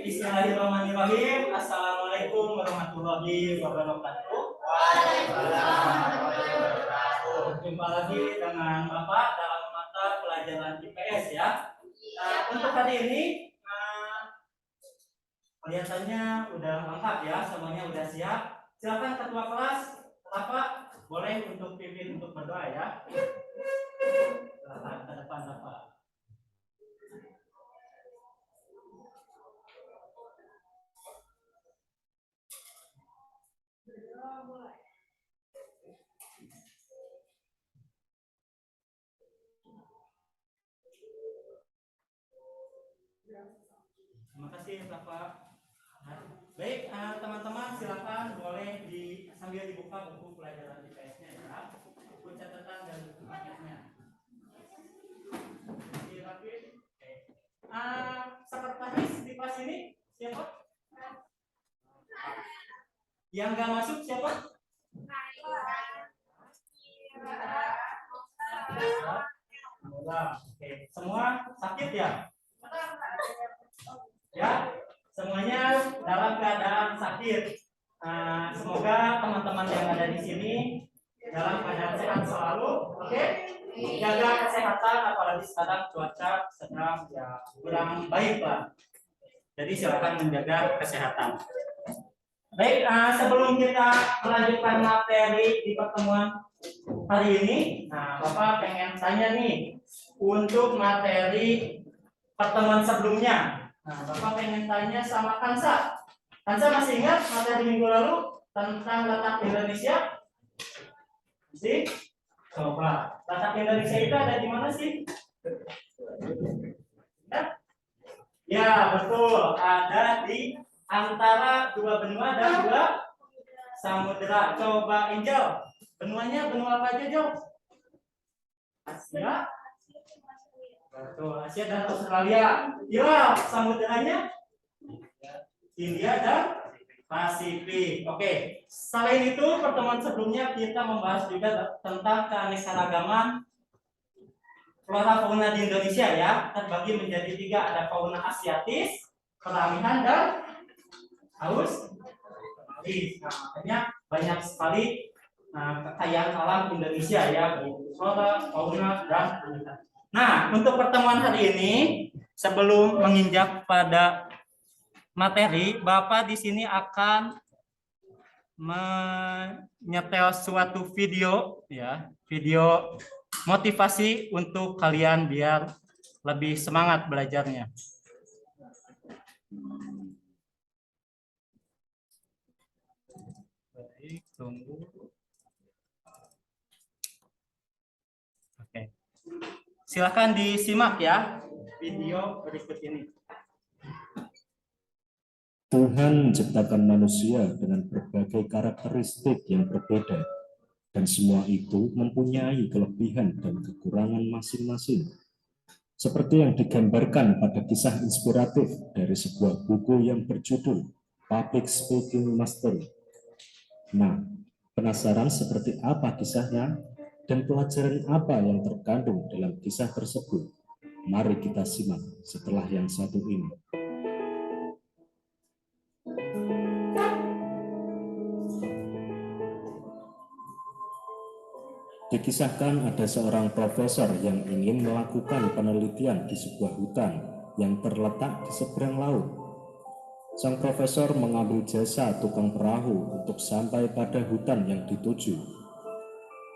Bismillahirrahmanirrahim. Assalamualaikum warahmatullahi wabarakatuh. Jumpa lagi dengan Bapak dalam mata pelajaran IPS ya. Untuk hari ini kelihatannya udah lengkap ya, semuanya udah siap. Silakan ketua kelas, Bapak boleh untuk pimpin untuk berdoa ya. Silakan ke depan Bapak. Terima kasih Bapak. Baik, teman-teman silakan boleh sambil dibuka buku pelajaran IPS-nya ya. Buku catatan dan buku paketnya. Silakan. Sekretaris di kelas ini siapa? Yang nggak masuk siapa? Oke, semua sakit ya? Ya, semuanya dalam keadaan sakit. Semoga teman-teman yang ada di sini dalam keadaan sehat selalu. Oke, jaga kesehatan apalagi sekarang cuaca sedang ya kurang baik lah. Jadi silakan menjaga kesehatan. Baik, sebelum kita melanjutkan materi di pertemuan hari ini, Bapak pengen tanya nih untuk materi pertemuan sebelumnya. Bapak pengen tanya sama Kansa. Kansa masih ingat materi minggu lalu tentang letak Indonesia? Masih? Coba. Letak Indonesia itu ada di mana sih? Ya, betul. Ada di antara dua benua dan dua samudera. Coba Angel. Benuanya benua apa aja, Jo? Asia. Betul, Asia dan Australia. Ya, samuderanya India dan Pasifik. Oke. Selain itu, pertemuan sebelumnya kita membahas juga tentang keanekaragaman flora fauna di Indonesia ya. Terbagi menjadi 3, ada fauna asiatis, peramihan dan Australis. Makanya banyak sekali kekayaan alam Indonesia ya, baik flora, fauna dan habitat. Nah, untuk pertemuan hari ini, sebelum menginjak pada materi, Bapak di sini akan menyetel suatu video ya, video motivasi untuk kalian biar lebih semangat belajarnya. Baik, tunggu. Oke. Silakan disimak ya video berikut ini. Tuhan menciptakan manusia dengan berbagai karakteristik yang berbeda, dan semua itu mempunyai kelebihan dan kekurangan masing-masing. Seperti yang digambarkan pada kisah inspiratif dari sebuah buku yang berjudul Public Speaking Mastery. Nah, penasaran seperti apa kisahnya dan pelajaran apa yang terkandung dalam kisah tersebut? Mari kita simak setelah yang satu ini. Dikisahkan ada seorang profesor yang ingin melakukan penelitian di sebuah hutan yang terletak di seberang laut. Sang profesor mengambil jasa tukang perahu untuk sampai pada hutan yang dituju.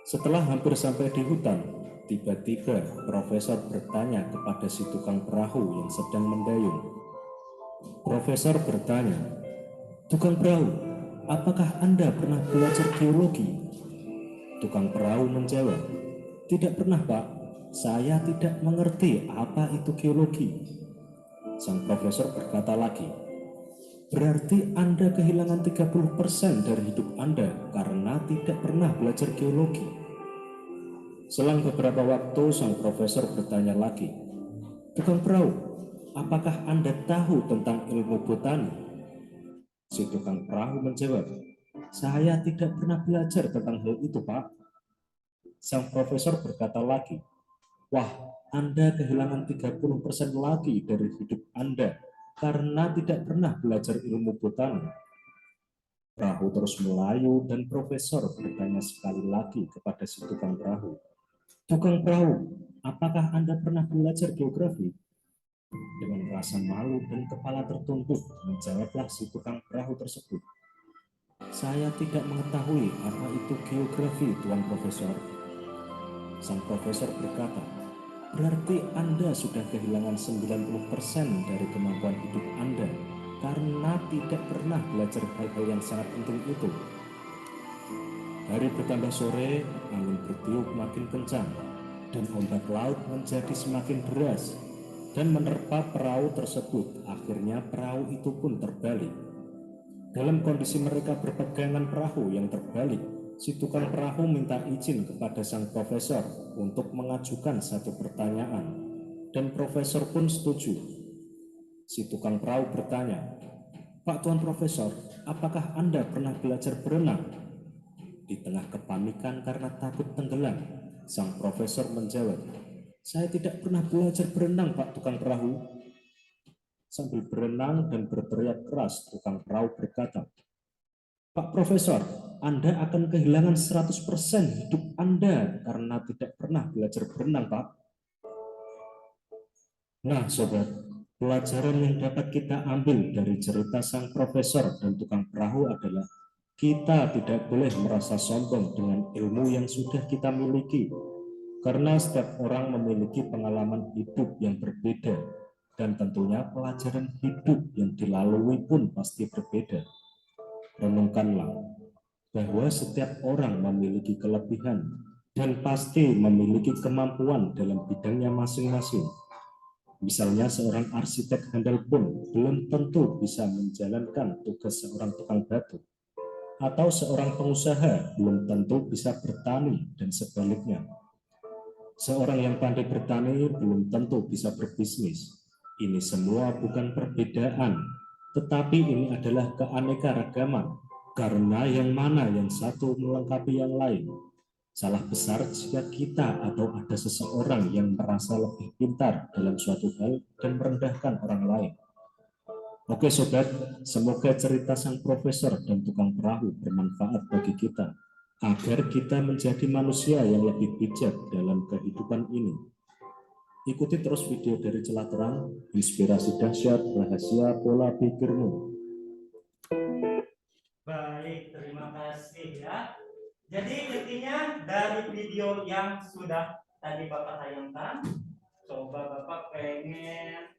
Setelah hampir sampai di hutan, tiba-tiba profesor bertanya kepada si tukang perahu yang sedang mendayung. Profesor bertanya, "Tukang perahu, apakah Anda pernah belajar geologi?" Tukang perahu menjawab, "Tidak pernah, Pak. Saya tidak mengerti apa itu geologi." Sang profesor berkata lagi, "Berarti Anda kehilangan 30% dari hidup Anda karena tidak pernah belajar geologi." Selang beberapa waktu, sang profesor bertanya lagi, "Tukang perahu, apakah Anda tahu tentang ilmu botani?" Si tukang perahu menjawab, Saya tidak pernah belajar tentang hal itu, Pak. Sang profesor berkata lagi, wah, Anda kehilangan 30% lagi dari hidup Anda karena tidak pernah belajar ilmu botani. Perahu terus melayu dan profesor bertanya sekali lagi kepada si tukang perahu. Tukang perahu, apakah Anda pernah belajar geografi? Dengan rasa malu dan kepala tertuntut, menjawablah si tukang perahu tersebut. Saya tidak mengetahui apa itu geografi, Tuan Profesor. Sang profesor berkata, berarti Anda sudah kehilangan 90% dari kemampuan hidup Anda karena tidak pernah belajar hal-hal yang sangat penting itu. Hari bertambah sore, angin bertiup makin kencang, dan ombak laut menjadi semakin deras dan menerpa perahu tersebut. Akhirnya perahu itu pun terbalik. Dalam kondisi mereka berpegangan perahu yang terbalik, si tukang perahu minta izin kepada sang profesor untuk mengajukan satu pertanyaan, dan profesor pun setuju. Si tukang perahu bertanya, Pak Tuan Profesor, apakah Anda pernah belajar berenang? Di tengah kepanikan karena takut tenggelam, sang profesor menjawab, saya tidak pernah belajar berenang, Pak Tukang Perahu. Sambil berenang dan berteriak keras, tukang perahu berkata, Pak Profesor, Anda akan kehilangan 100% hidup Anda karena tidak pernah belajar berenang, Pak. Nah, sobat, pelajaran yang dapat kita ambil dari cerita sang profesor dan tukang perahu adalah kita tidak boleh merasa sombong dengan ilmu yang sudah kita miliki, karena setiap orang memiliki pengalaman hidup yang berbeda, dan tentunya pelajaran hidup yang dilalui pun pasti berbeda. Renungkanlah bahwa setiap orang memiliki kelebihan dan pasti memiliki kemampuan dalam bidangnya masing-masing. Misalnya seorang arsitek handal pun belum tentu bisa menjalankan tugas seorang tukang batu, atau seorang pengusaha belum tentu bisa bertani, dan sebaliknya. Seorang yang pandai bertani belum tentu bisa berbisnis. Ini semua bukan perbedaan, tetapi ini adalah keanekaragaman, karena yang mana yang satu melengkapi yang lain. Salah besar jika kita atau ada seseorang yang merasa lebih pintar dalam suatu hal dan merendahkan orang lain. Oke sobat, semoga cerita sang profesor dan tukang perahu bermanfaat bagi kita, agar kita menjadi manusia yang lebih bijak dalam kehidupan ini. Ikuti terus video dari Celah Terang, inspirasi dahsyat, rahasia pola pikirmu. Baik, terima kasih ya. Jadi intinya dari video yang sudah tadi Bapak tayangkan, coba Bapak pengen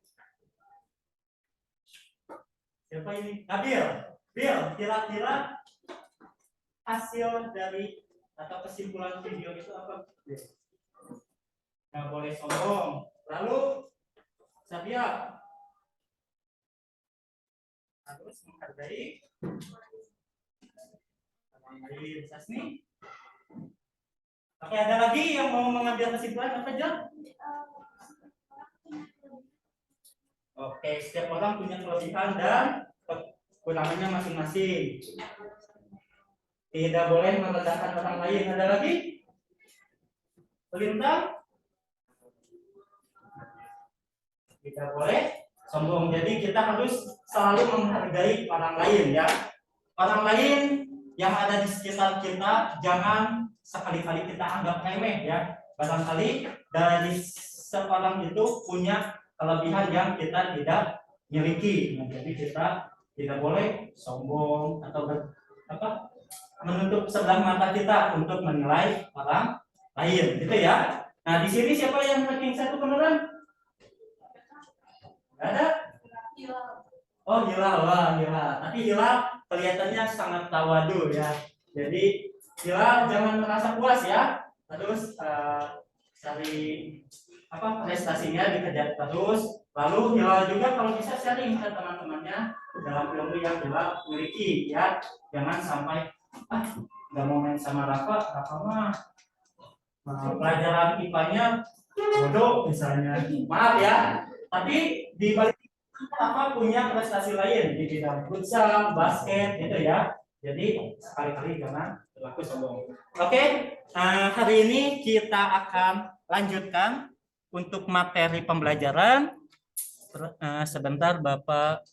siapa ini? Bil, kira-kira hasil dari atau kesimpulan video itu apa? Nggak boleh sombong. Lalu Sabia harus menghargai Sasni. Oke, ada lagi yang mau mengambil kesimpulan apa, John? Oke, setiap orang punya kelebihan dan kekurangannya masing-masing. Tidak boleh merendahkan orang lain. Ada lagi? Pelintang? Tidak boleh sombong. Jadi kita harus selalu menghargai orang lain ya. Orang lain yang ada di sekitar kita jangan sekali-kali kita anggap remeh ya. Barangkali dari seorang itu punya kelebihan yang kita tidak miliki. Nah, jadi kita tidak boleh sombong atau menutup sebelah mata kita untuk menilai orang lain, gitu ya. Nah, di sini siapa yang ranking satu beneran? Ada? Oh, Hilal, wah Hilal. Tapi Hilal kelihatannya sangat tawadu ya. Jadi Hilal jangan merasa puas ya. Terus cari prestasinya dikejar terus. Lalu Hilal juga kalau bisa sharing ke teman-temannya dalam ilmu yang Hilal miliki ya. Jangan sampai nggak mau main sama Rafa mah pelajaran IPA-nya bodoh misalnya. Maaf ya. Tapi di balik punya prestasi lain di bidang futsal, basket gitu ya. Jadi sekali-kali jangan berlaku sombong. Oke, hari ini kita akan lanjutkan untuk materi pembelajaran. Sebentar Bapak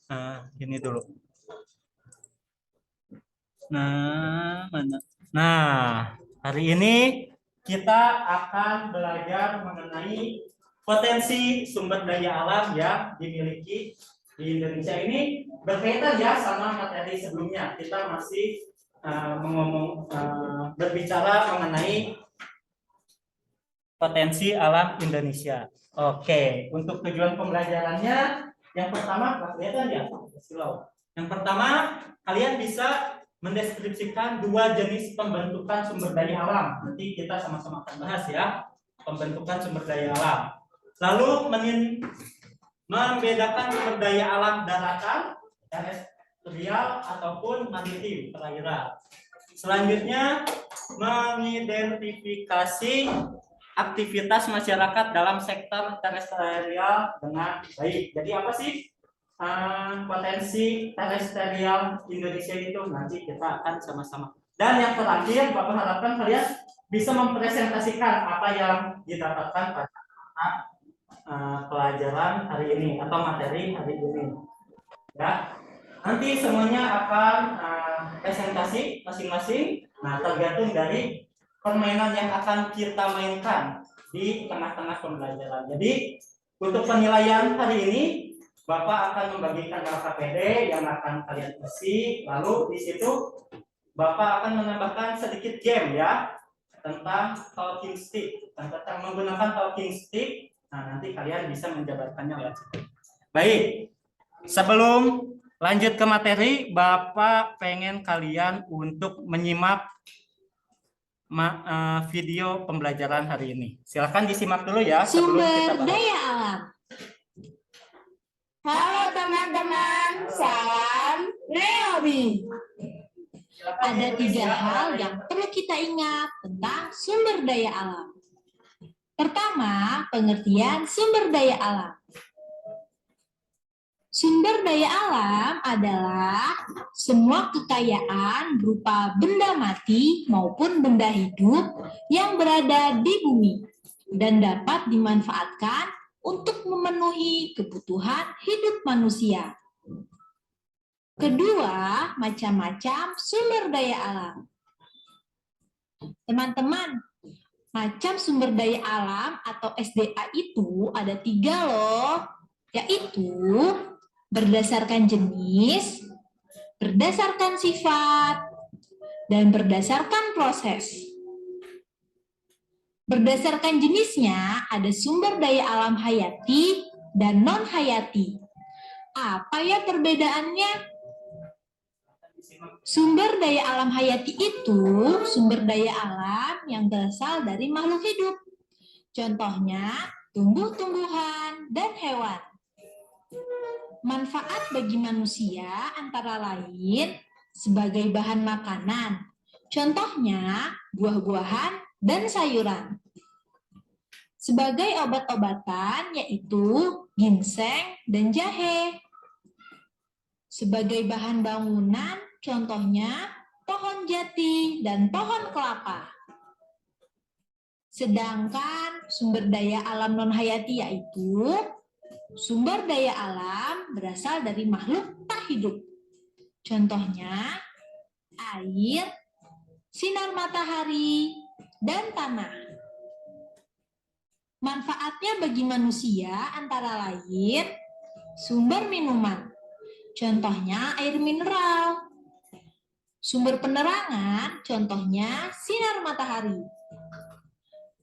ini dulu. Nah, hari ini kita akan belajar mengenai potensi sumber daya alam yang dimiliki di Indonesia. Ini berkaitan ya sama materi sebelumnya. Kita masih berbicara mengenai potensi alam Indonesia. Oke, untuk tujuan pembelajarannya yang pertama kelihatan ya, silau. Yang pertama, kalian bisa mendeskripsikan dua jenis pembentukan sumber daya alam. Nanti kita sama-sama akan bahas ya, pembentukan sumber daya alam. Lalu membedakan sumber daya alam daratan, terestrial ataupun maritim, perairan. Selanjutnya, mengidentifikasi aktivitas masyarakat dalam sektor terestrial dengan baik. Jadi apa sih potensi terestrial Indonesia itu? Nanti kita akan sama-sama. Dan yang terakhir, Bapak harapkan kalian bisa mempresentasikan apa yang didapatkan pada pelajaran hari ini atau materi hari ini. Ya, nanti semuanya akan presentasi masing-masing. Nah, tergantung dari permainan yang akan kita mainkan di tengah-tengah pembelajaran. Jadi untuk penilaian hari ini Bapak akan membagikan LKPD yang akan kalian isi, lalu di situ Bapak akan menambahkan sedikit game ya tentang talking stick, tentang menggunakan talking stick. Nah, nanti kalian bisa menjabarkannya lewat situ. Baik, sebelum lanjut ke materi, Bapak pengen kalian untuk menyimak video pembelajaran hari ini. Silakan disimak dulu ya. Sumber daya alam. Halo teman-teman, salam Reobi. Ada 3 hal yang perlu kita ingat tentang sumber daya alam. Pertama, pengertian sumber daya alam. Sumber daya alam adalah semua kekayaan berupa benda mati maupun benda hidup yang berada di bumi dan dapat dimanfaatkan untuk memenuhi kebutuhan hidup manusia. Kedua, macam-macam sumber daya alam. Teman-teman, macam sumber daya alam atau SDA itu ada 3 loh, yaitu berdasarkan jenis, berdasarkan sifat, dan berdasarkan proses. Berdasarkan jenisnya, ada sumber daya alam hayati dan non-hayati. Apa ya perbedaannya? Sumber daya alam hayati itu sumber daya alam yang berasal dari makhluk hidup. Contohnya, tumbuh-tumbuhan dan hewan. Manfaat bagi manusia antara lain sebagai bahan makanan. Contohnya, buah-buahan dan sayuran. Sebagai obat-obatan yaitu ginseng dan jahe. Sebagai bahan bangunan contohnya pohon jati dan pohon kelapa. Sedangkan sumber daya alam non-hayati yaitu sumber daya alam berasal dari makhluk tak hidup. Contohnya air, sinar matahari, dan tanah. Manfaatnya bagi manusia antara lain sumber minuman, contohnya air mineral. Sumber penerangan, contohnya sinar matahari.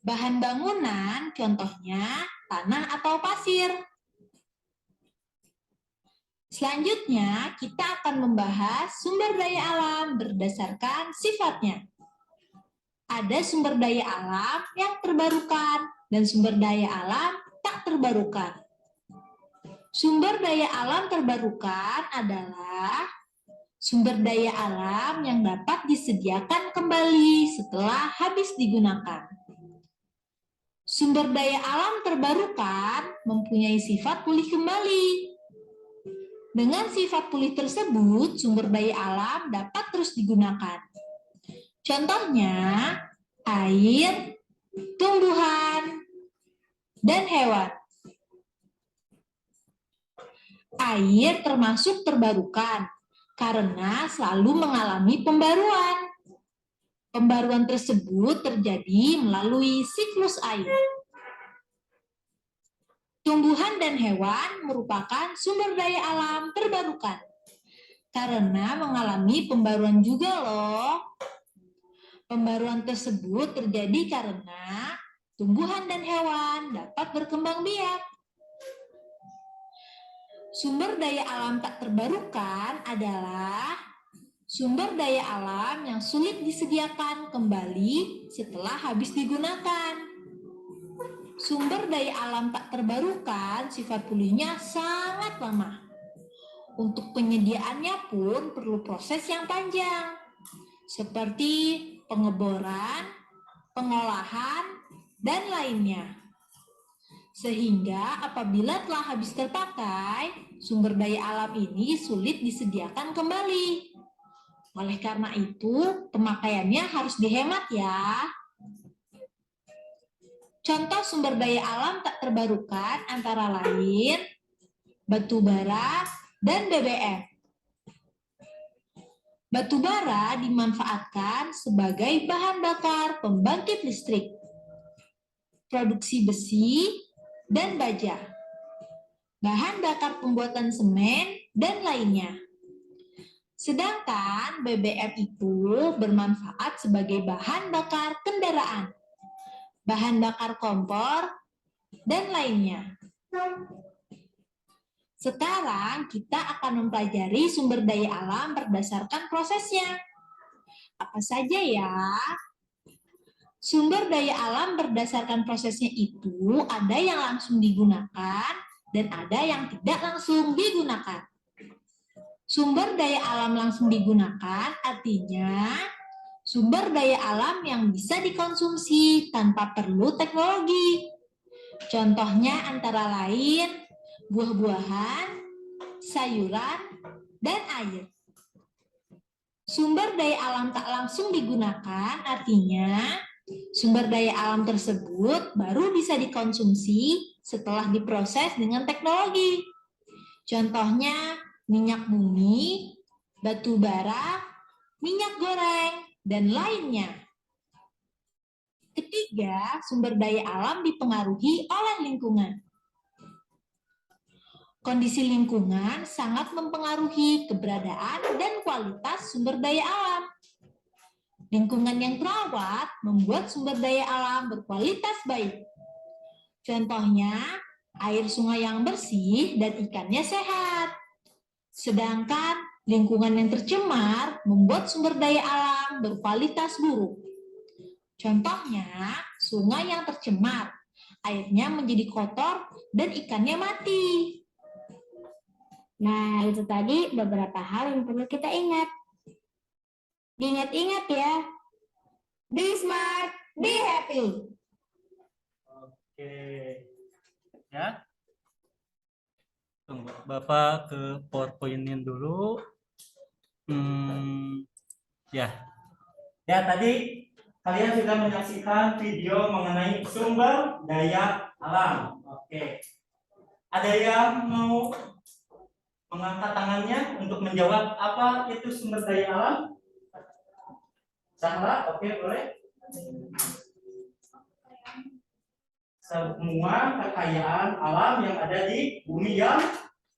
Bahan bangunan, contohnya tanah atau pasir. Selanjutnya, kita akan membahas sumber daya alam berdasarkan sifatnya. Ada sumber daya alam yang terbarukan dan sumber daya alam tak terbarukan. Sumber daya alam terbarukan adalah sumber daya alam yang dapat disediakan kembali setelah habis digunakan. Sumber daya alam terbarukan mempunyai sifat pulih kembali. Dengan sifat pulih tersebut, sumber daya alam dapat terus digunakan. Contohnya, air, tumbuhan, dan hewan. Air termasuk terbarukan karena selalu mengalami pembaruan. Pembaruan tersebut terjadi melalui siklus air. Tumbuhan dan hewan merupakan sumber daya alam terbarukan karena mengalami pembaruan juga loh. Pembaruan tersebut terjadi karena tumbuhan dan hewan dapat berkembang biak. Sumber daya alam tak terbarukan adalah sumber daya alam yang sulit disediakan kembali setelah habis digunakan. Sumber daya alam tak terbarukan sifat pulihnya sangat lama. Untuk penyediaannya pun perlu proses yang panjang, seperti pengeboran, pengolahan, dan lainnya. Sehingga apabila telah habis terpakai, sumber daya alam ini sulit disediakan kembali. Oleh karena itu, pemakaiannya harus dihemat ya. Contoh sumber daya alam tak terbarukan antara lain batu bara dan BBM. Batu bara dimanfaatkan sebagai bahan bakar pembangkit listrik, produksi besi, dan baja, bahan bakar pembuatan semen, dan lainnya. Sedangkan BBM itu bermanfaat sebagai bahan bakar kendaraan, bahan bakar kompor, dan lainnya. Sekarang kita akan mempelajari sumber daya alam berdasarkan prosesnya. Apa saja ya? Sumber daya alam berdasarkan prosesnya itu ada yang langsung digunakan dan ada yang tidak langsung digunakan. Sumber daya alam langsung digunakan artinya sumber daya alam yang bisa dikonsumsi tanpa perlu teknologi. Contohnya antara lain buah-buahan, sayuran, dan air. Sumber daya alam tak langsung digunakan artinya sumber daya alam tersebut baru bisa dikonsumsi setelah diproses dengan teknologi. Contohnya minyak bumi, batu bara, minyak goreng, dan lainnya. Ketiga, sumber daya alam dipengaruhi oleh lingkungan. Kondisi lingkungan sangat mempengaruhi keberadaan dan kualitas sumber daya alam. Lingkungan yang terawat membuat sumber daya alam berkualitas baik. Contohnya, air sungai yang bersih dan ikannya sehat. Sedangkan lingkungan yang tercemar membuat sumber daya alam berkualitas buruk. Contohnya, sungai yang tercemar, airnya menjadi kotor dan ikannya mati. Nah, itu tadi beberapa hal yang perlu kita ingat. Diingat-ingat ya. Be smart, be happy. Oke. Ya. Tunggu, Bapak ke PowerPoint-in dulu. Ya. Ya, tadi kalian sudah menyaksikan video mengenai sumber daya alam. Oke. Ada yang mau mengangkat tangannya untuk menjawab apa itu sumber daya alam? Sahra, oke, boleh. Semua kekayaan alam yang ada di bumi yang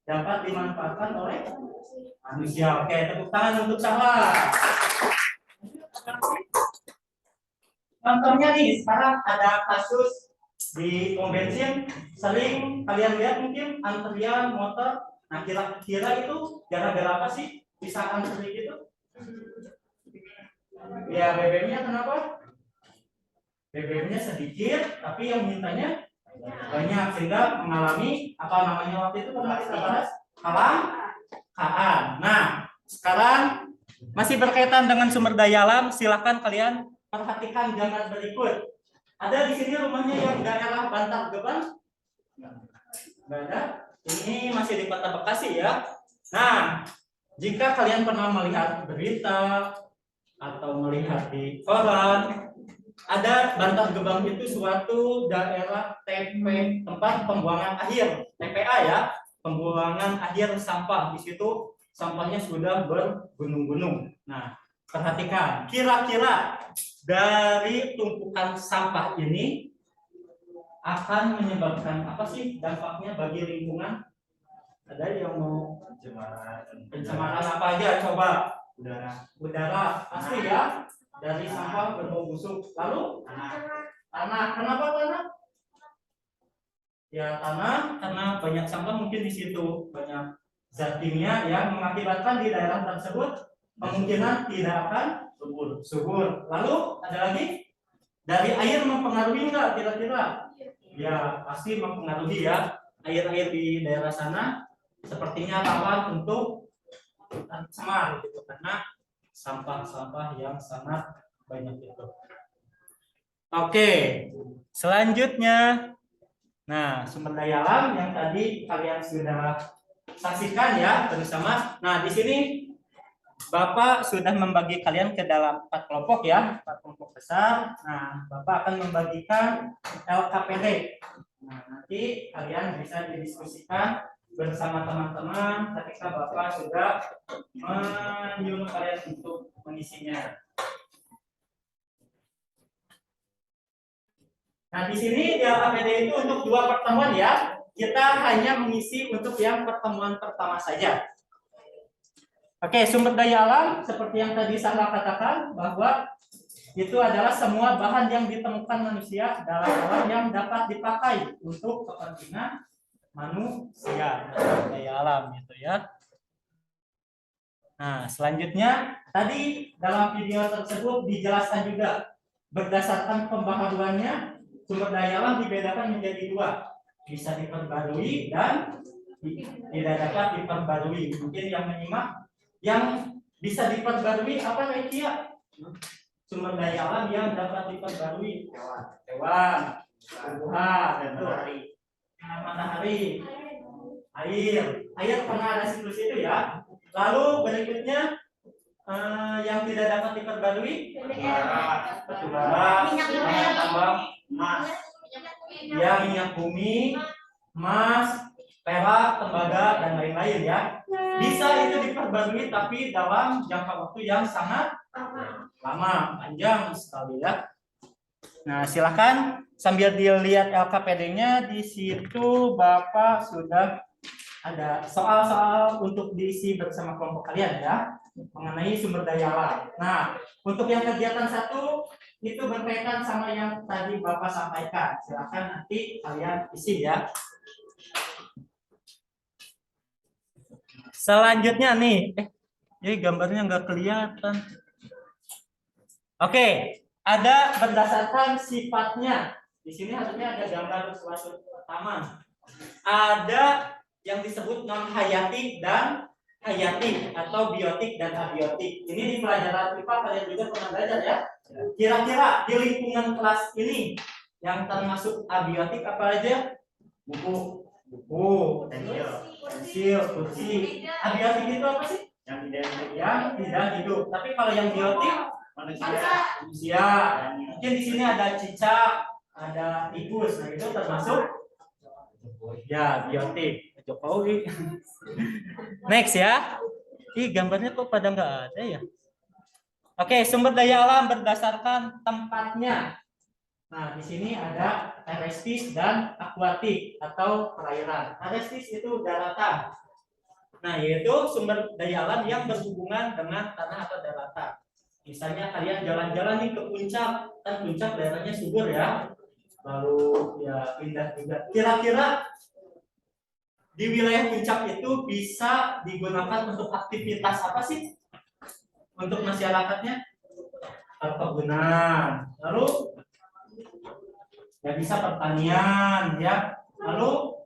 dapat dimanfaatkan oleh manusia. Oke, tepuk tangan untuk Sahra. Contohnya nih, sekarang ada kasus di pom bensin, sering kalian lihat mungkin antrian motor. Nah, kira-kira itu gara-gara apa sih bisa antri gitu? Ya, BBM-nya kenapa? BBM-nya sedikit, tapi yang mintanya banyak sehingga mengalami apa namanya waktu itu pernah kita bahas kelangkaan. Nah, sekarang masih berkaitan dengan sumber daya alam. Silakan kalian perhatikan gambar berikut. Ada di sini rumahnya yang daerah Bantar Gebang? Nggak ada. Ini masih di Kota Bekasi ya. Nah, jika kalian pernah melihat berita atau melihat di koran, ada Bantar Gebang itu suatu daerah tempat pembuangan akhir, TPA ya, pembuangan akhir sampah. Di situ sampahnya sudah bergunung-gunung. Nah, perhatikan, kira-kira dari tumpukan sampah ini akan menyebabkan apa sih dampaknya bagi lingkungan? Ada yang mau pencemaran apa aja? Coba. Udara pasti ya, dari sampah berbau busuk. Lalu tanah. Kenapa tanah? Ya tanah karena banyak sampah, mungkin di situ banyak zat kimia yang mengakibatkan di daerah tersebut kemungkinan tidak akan subur. Lalu ada lagi, dari air mempengaruhi nggak kira-kira? Ya pasti mempengaruhi ya. Air-air di daerah sana sepertinya rawan untuk tercemar gitu karena sampah-sampah yang sangat banyak itu. Oke, selanjutnya, nah sumber daya alam yang tadi kalian sudah saksikan ya bersama. Nah di sini Bapak sudah membagi kalian ke dalam 4 kelompok ya, 4 kelompok besar. Nah Bapak akan membagikan LKPD. Nah nanti kalian bisa didiskusikan bersama teman-teman ketika Bapak sudah menyuruh kalian untuk mengisinya. Nah, di sini di LKPD itu untuk 2 pertemuan ya. Kita hanya mengisi untuk yang pertemuan pertama saja. Oke, sumber daya alam seperti yang tadi saya katakan bahwa itu adalah semua bahan yang ditemukan manusia dalam alam yang dapat dipakai untuk kepentingan manusia, daya alam gitu ya. Nah, selanjutnya tadi dalam video tersebut dijelaskan juga berdasarkan pembaharuannya sumber daya alam dibedakan menjadi 2, bisa diperbarui dan tidak dapat diperbarui. Mungkin yang menyimak yang bisa diperbarui apa Rekia? Sumber daya alam yang dapat diperbarui hewan, tumbuhan, matahari, air pernah ada siklus itu ya. Lalu berikutnya yang tidak dapat diperbarui batu bara, minyak tambang, emas, ya minyak bumi, emas, perak, tembaga dan lain-lain ya. Bisa itu diperbarui tapi dalam jangka waktu yang sangat lama, panjang sekali ya. Nah, silakan sambil dilihat LKPD-nya di situ Bapak sudah ada soal-soal untuk diisi bersama kelompok kalian ya mengenai sumber daya alam. Nah, untuk yang kegiatan 1 itu berkaitan sama yang tadi Bapak sampaikan. Silakan nanti kalian isi ya. Selanjutnya nih, ini gambarnya nggak kelihatan. Oke, ada berdasarkan sifatnya. Di sini harusnya ada gambar suatu taman. Ada yang disebut non hayati dan hayati atau biotik dan abiotik. Ini di pelajaran IPA kalian juga pernah belajar ya. Kira-kira di lingkungan kelas ini yang termasuk abiotik apa aja? Buku, pensil, kursi. Abiotik itu apa sih? Yang tidak hidup. Tapi kalau yang biotik manusia. Mungkin di sini ada cicak, ada tikus. Nah, itu termasuk ya biotik. Jokowi. Next ya. Ih, gambarnya kok pada nggak ada ya? Oke, sumber daya alam berdasarkan tempatnya. Nah, di sini ada terestis dan akuatik atau perairan. Terestis itu daratan. Nah, yaitu sumber daya alam yang berhubungan dengan tanah atau daratan. Misalnya kalian jalan-jalan nih ke puncak, kan puncak daerahnya subur ya. Lalu ya indah juga. Kira-kira di wilayah puncak itu bisa digunakan untuk aktivitas apa sih? Untuk masyarakatnya? Perkebunan. Lalu ya bisa pertanian ya. Lalu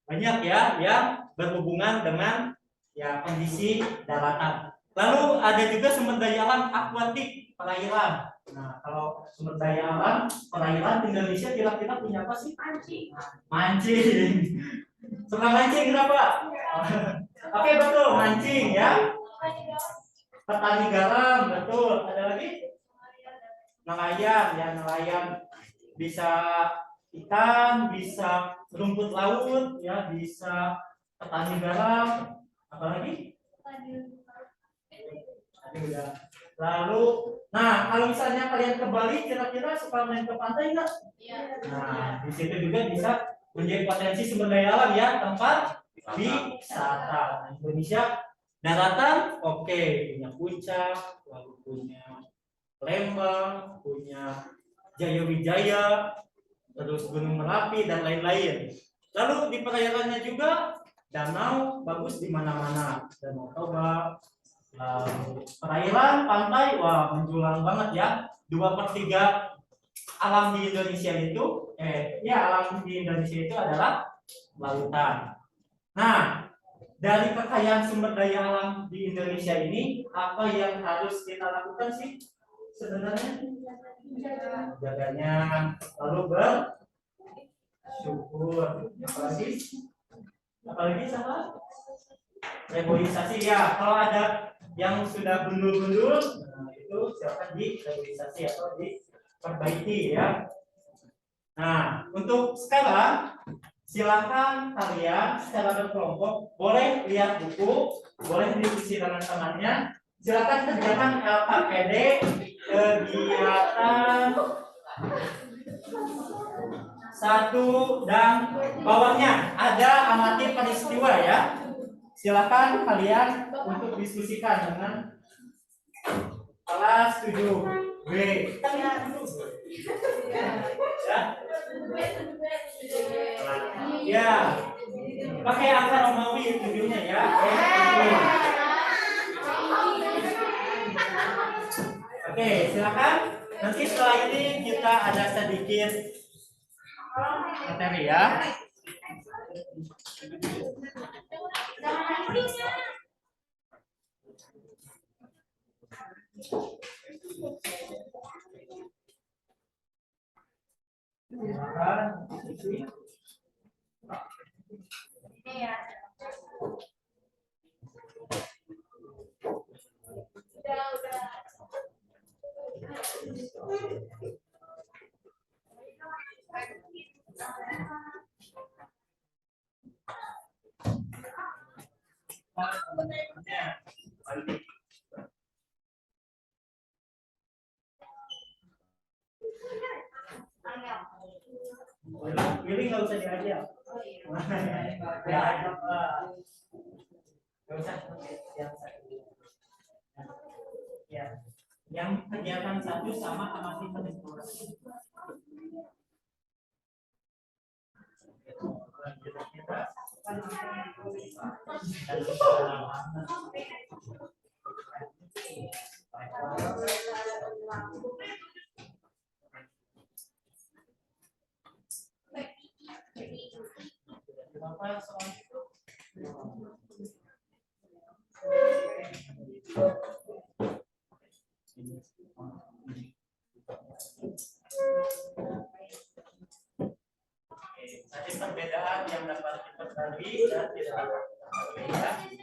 banyak ya yang berhubungan dengan ya kondisi daratan. Lalu ada juga sumber daya alam akuatik, perairan. Nah, kalau sumber daya alam perairan di Indonesia kira-kira punya apa sih? Mancing. Suka mancing berapa? Oke, betul, mancing ya. Petani garam, betul. Ada lagi? Nelayan, ya nelayan bisa ikan, bisa rumput laut, ya bisa petani garam, apalagi? Lalu, nah kalau misalnya kalian ke Bali, kira-kira suka main ke pantai nggak? Nah, di situ juga bisa menjadi potensi sumber daya alam ya, tempat wisata. Indonesia daratan, oke, punya puncak, lalu punya Lembang, punya Jaya Wijaya, terus Gunung Merapi dan lain-lain. Lalu di perairannya juga danau bagus di mana-mana, Danau Toba, perairan pantai, wah menjulang banget ya. 2/3 alam di Indonesia itu, alam di Indonesia itu adalah lautan. Nah, dari kekayaan sumber daya alam di Indonesia ini, apa yang harus kita lakukan sih sebenarnya? Jaganya, lalu bersyukur, apalagi sama reboisasi ya. Kalau ada yang sudah gundul-gundul, nah itu silakan direboisasi atau diperbaiki ya. Nah, untuk sekarang silakan kalian secara berkelompok boleh lihat buku, boleh diskusi dengan temannya. Silakan kerjakan LKPD kegiatan 1 dan bawahnya ada amati peristiwa ya. Silakan kalian untuk diskusikan dengan kelas 7B. Ya, pakai angka Romawi 7-nya ya. Oke, silakan. Nanti setelah ini kita ada sedikit materi ya. Pilih nggak usah diajak. Ya, nggak usah. Ya, yang kegiatan 1 sama amati peristiwa. Bapak soal itu. Jadi perbedaan yang dapat dipelajari dan tidak dapat dipelajari.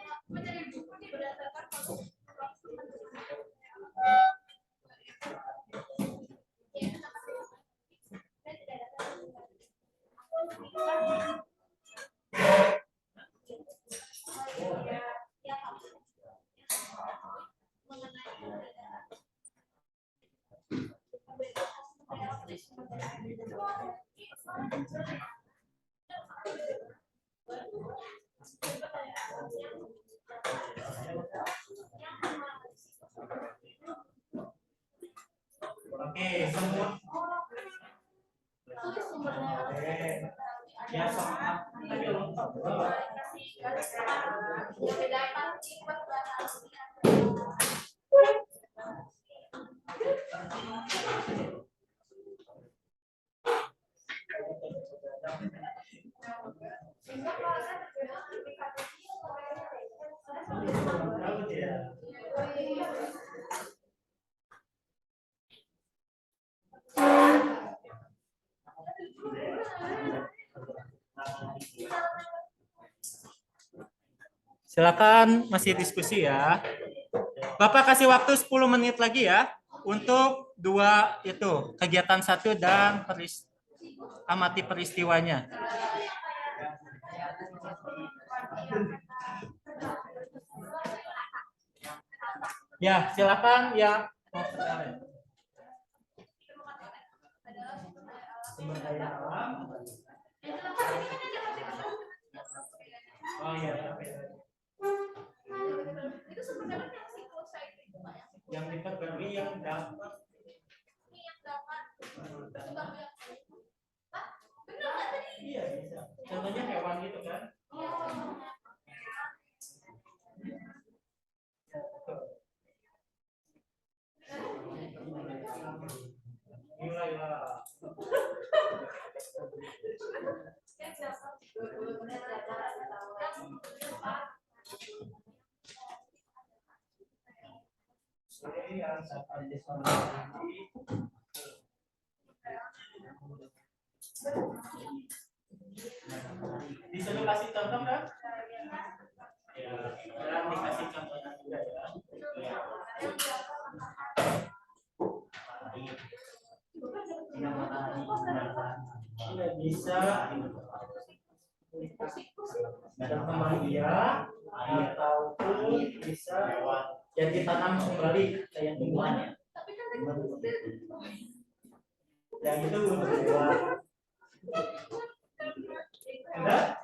Oke, semua. Ya, sama. Silakan masih diskusi ya. Bapak kasih waktu 10 menit lagi ya untuk dua itu, kegiatan satu dan amati peristiwanya. Ya, silakan yang mau bertanya. Sumber daya alam. Oh iya. Yang diperbarui yang dapat. Iya bisa. Contohnya hewan gitu kan? Nilailah. Disuruh kasih contoh kan? Ya, dan dikasih contohnya juga ya. Tidak bisa berkembang biak ataupun bisa yang ditanam kembali kayak tumbuhannya. Yang itu untuk buah. Enggak?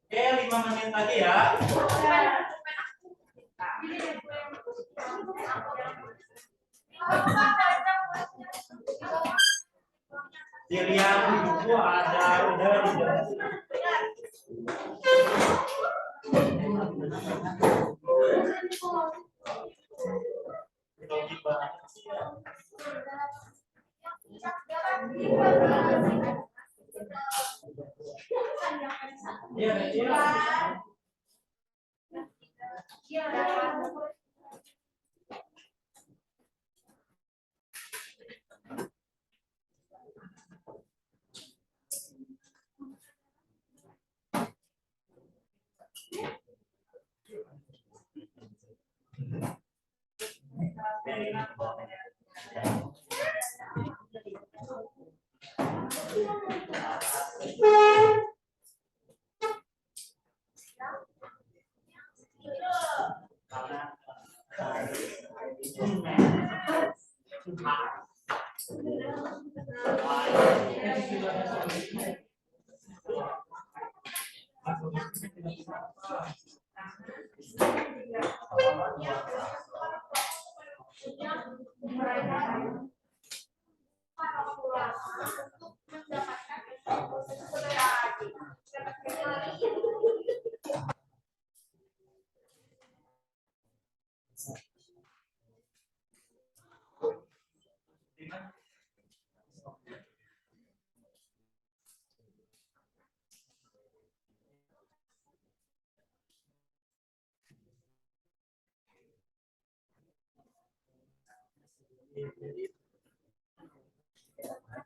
Oke, 5 menit lagi ya. Dilihat di buku ada udah di dalam. Iya, iya.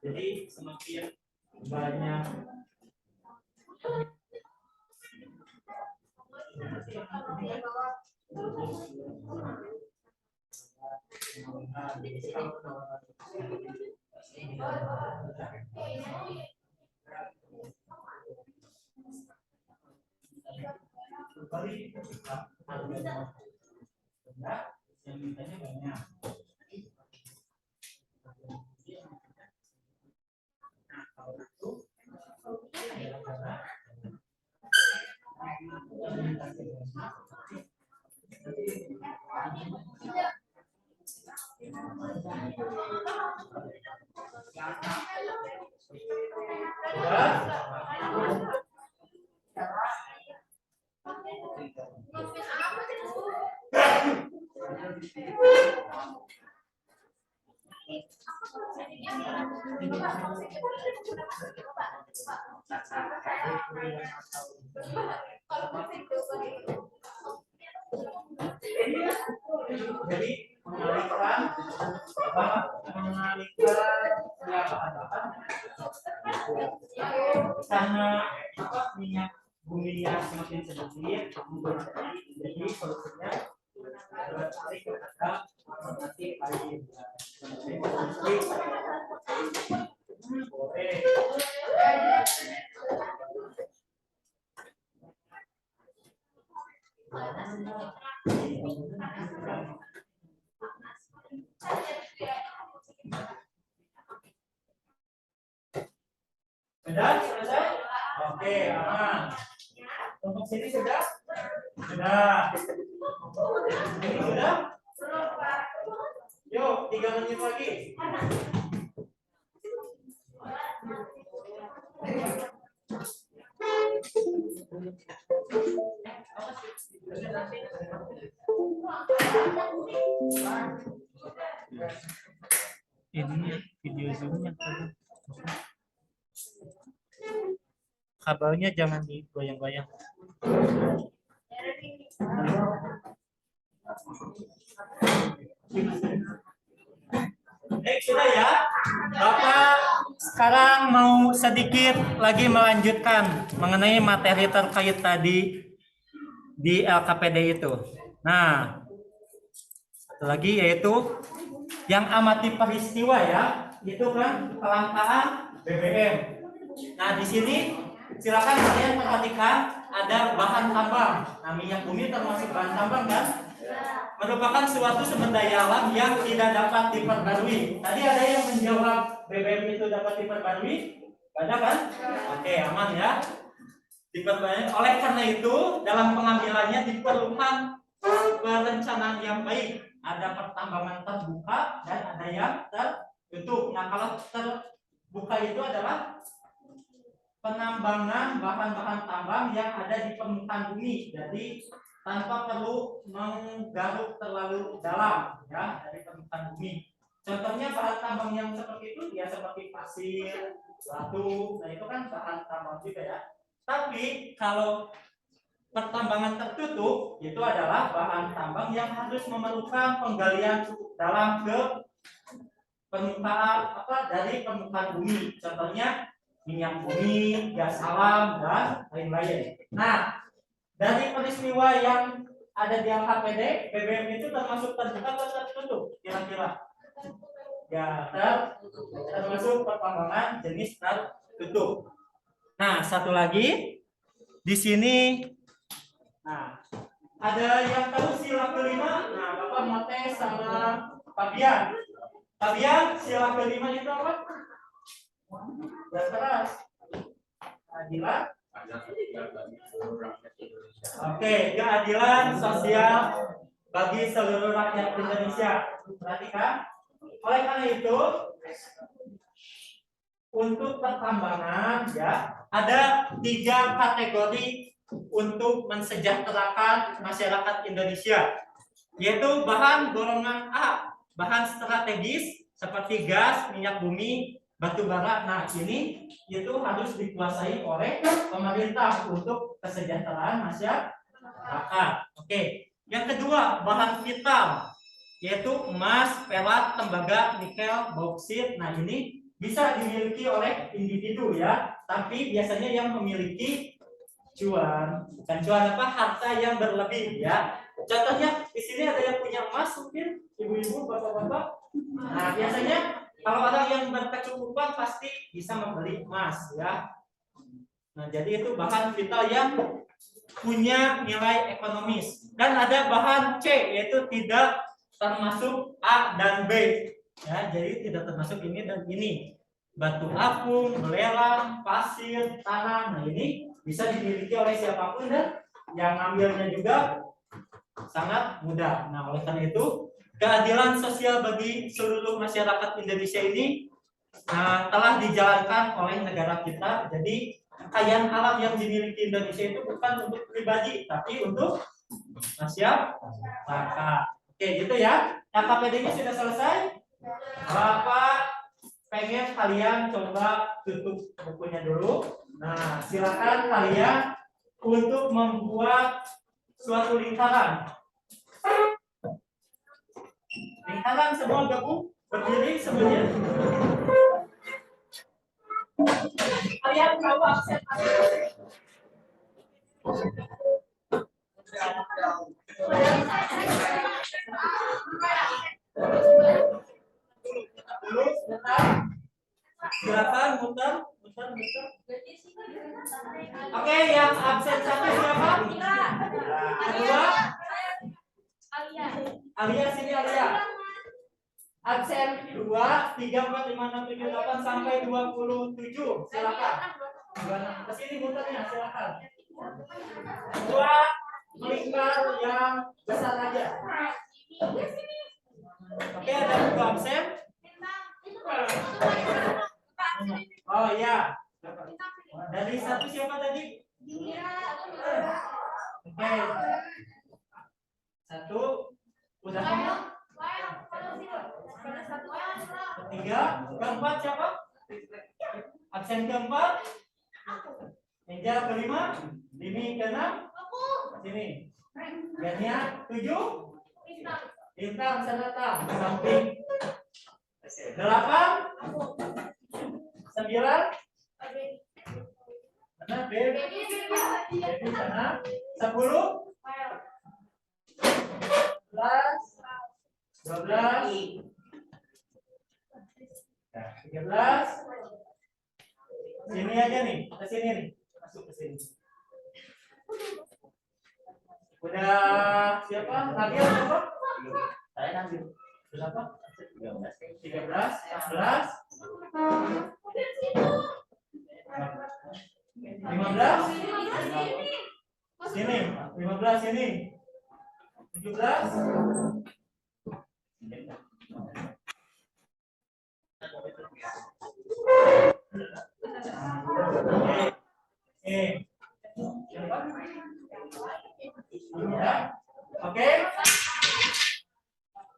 Jadi semakin banyak yang mintanya banyak. Jadi mengalihkan bahan-bahan karena minyak buminya semakin sedikit, jadi solusinya beralih kepada alternatif lain. Boleh. Sudah selesai? Oke, aman. Untuk sini sudah? Sudah. Ini sudah? Yuk, 3 menit lagi. Ini video zoomnya kabelnya jangan digoyang-goyang. Sudah ya. Bapak sekarang mau sedikit lagi melanjutkan mengenai materi terkait tadi di LKPD itu. Nah, satu lagi yaitu yang amati peristiwa ya, itu kan kelangkaan BBM. Nah, di sini silakan kalian perhatikan ada bahan tambang. Nah, minyak bumi termasuk bahan tambang kan? Merupakan suatu sumber daya alam yang tidak dapat diperbarui. Tadi ada yang menjawab BBM itu dapat diperbarui? Ada kan? Oke, aman ya. Diperbarui. Oleh karena itu, dalam pengambilannya diperlukan perencanaan yang baik. Ada pertambangan terbuka dan ada yang tertutup. Nah, kalau terbuka itu adalah penambangan bahan-bahan tambang yang ada di permukaan bumi. Jadi tanpa perlu menggaruk terlalu dalam ya dari permukaan bumi. Contohnya bahan tambang yang seperti itu ya seperti pasir, batu. Nah, itu kan bahan tambang juga ya. Tapi kalau pertambangan tertutup itu adalah bahan tambang yang harus memerlukan penggalian cukup dalam ke permukaan dari permukaan bumi. Contohnya minyak bumi, gas alam dan lain-lain. Nah, dari peristiwa yang ada di LKPD, BBM itu termasuk terbuka atau tertutup kira-kira? Ya, termasuk pertambangan jenis tertutup. Nah, satu lagi di sini. Nah, ada yang tahu sila kelima? Nah, Bapak Mate sama Fabian. Fabian, sila kelima itu apa? Ya, keras. Keadilan. Oke, keadilan sosial bagi seluruh rakyat Indonesia. Perhatikan. Oleh karena itu, untuk pertambangan ya ada 3 kategori untuk mensejahterakan masyarakat Indonesia, yaitu bahan golongan A, bahan strategis seperti gas, minyak bumi, batu bara. Nah, ini itu harus dikuasai oleh pemerintah untuk kesejahteraan masyarakat. Oke. Yang kedua, bahan vital, yaitu emas, pelat, tembaga, nikel, bauksit. Nah, ini bisa dimiliki oleh individu ya, tapi biasanya yang memiliki bukan cuan harta yang berlebih ya. Contohnya di sini ada yang punya emas mungkin ibu-ibu, bapak-bapak. Nah, biasanya kalau orang yang berkecukupan pasti bisa membeli emas ya. Nah, jadi itu bahan vital yang punya nilai ekonomis. Dan ada bahan C, yaitu tidak termasuk A dan B ya, jadi tidak termasuk ini dan ini. Batu apung, belerang, pasir, tanah. Nah, ini bisa dimiliki oleh siapapun dan yang ngambilnya juga sangat mudah. Nah, oleh karena itu keadilan sosial bagi seluruh masyarakat Indonesia ini telah dijalankan oleh negara kita. Jadi kekayaan alam yang dimiliki Indonesia itu bukan untuk pribadi, tapi untuk masyarakat. Oke, gitu ya. KKPD-nya sudah selesai. Bapak pengen kalian coba tutup bukunya dulu. Nah, silakan kalian untuk membuat suatu lingkaran. Lingkaran semua gabung berdiri semuanya. Kalian tahu aksen dulu, sebentar. Silakan muter. Oke, yang absen satu siapa? Kedua? Alia, sini Alia. Absen 2, 3, 4, 5, 6, 7, 8 sampai 27. Silakan. Ke sini muternya, silakan. Dua melingkar yang besar aja. Oke, ada 2 absen. Oh iya. Dari satu siapa tadi? Oke. Satu. Udah kamu? Ketiga. Keempat siapa? Absen keempat. Meja kelima. Lini keenam. Sini. Gania 7. Bintang senata samping. 8. 9. Mana baby sana 10. 11. 12. 13. Sini aja nih, ke sini nih. Masuk ke sini. Udah siapa? Nadia siapa? Saya Nadia. Berapa? 13, 14. 15. Sini, 15 sini. 17. Oke.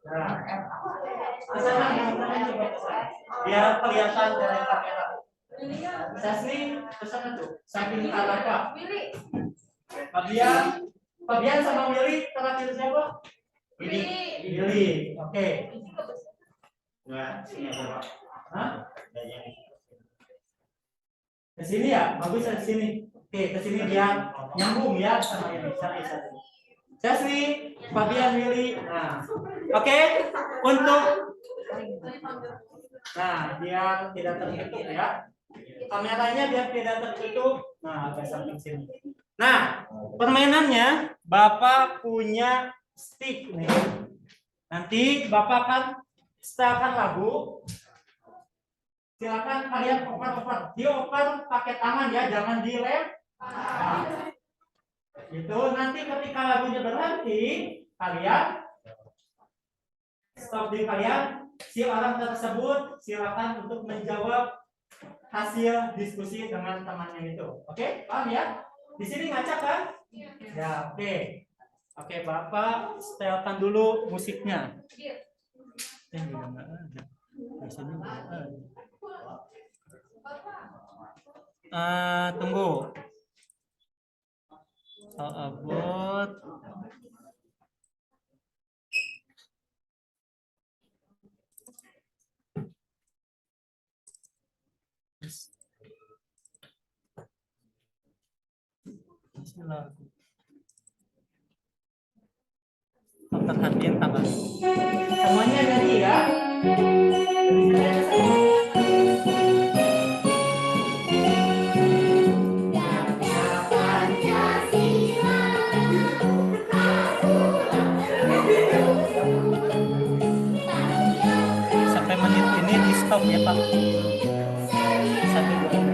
Nah, kesana coba kesana. Biar kelihatan dari kamera. Sasni kesana tuh, samping Kalaka. Fabian sama Willy terakhir siapa? Willy. Oke. Nah, sini apa? Hah? Ke sini ya, bagus ke sini. Oke, ke sini dia nyambung ya sama ini. Sasni, Fabian, Willy. Nah, oke. Untuk biar tidak tertutup ya. Kameranya biar tidak tertutup. Nah, agak samping sini. Nah, permainannya Bapak punya stick nih. Nanti Bapak akan setelkan lagu. Silakan kalian oper-oper. Dioper pakai tangan ya, jangan dilem. Itu nanti ketika lagunya berhenti, kalian stop di kalian. Si orang tersebut silakan untuk menjawab hasil diskusi dengan temannya itu. Oke, paham ya? Di sini ngacak kan? Ya, oke. Oke, Bapak setelkan dulu musiknya. Yang juga nggak ada. Biasanya nggak ada. Tunggu. Abot. Lagu. Perhatian tangan. Semuanya jadi ya. Sampai menit ini di stop ya Pak. 1, 2.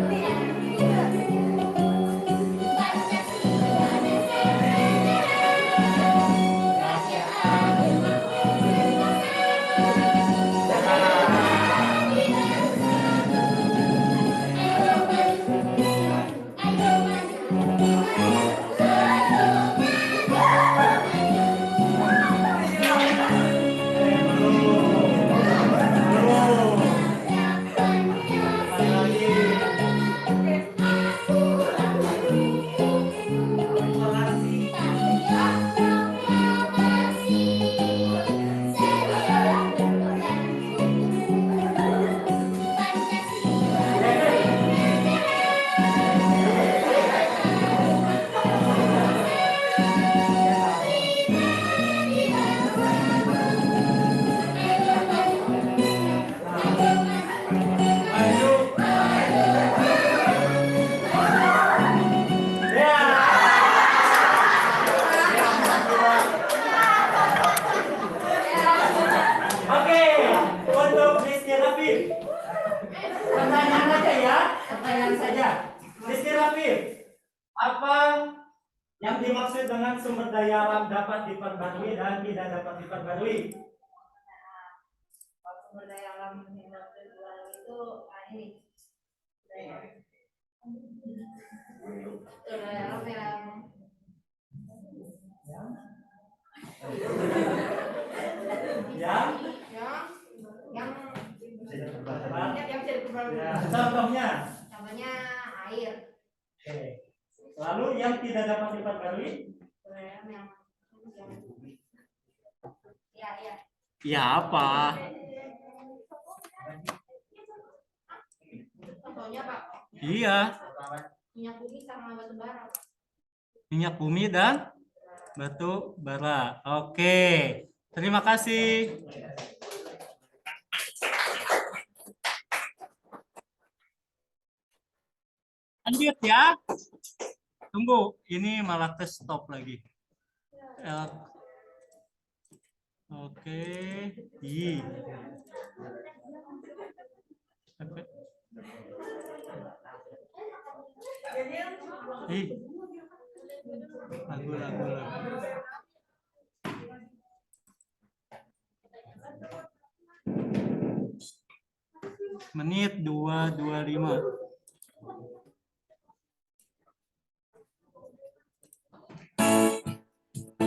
dimaksud dengan sumber daya alam dapat diperbarui dan tidak dapat diperbarui? Sumber daya alam yang dapat diperbarui itu ini. Sumber daya alam yang bisa diperbarui. Ya, contohnya? Contohnya air. Oke. Lalu yang tidak dapat diperbarui? Ya. Ya apa? Contohnya Pak, Iya. minyak bumi sama batu bara. Minyak bumi dan batu bara. Oke. Terima kasih. Lanjut ya. Tunggu, ini malah ke stop lagi. Oke. I. Lagu. Menit 2:25.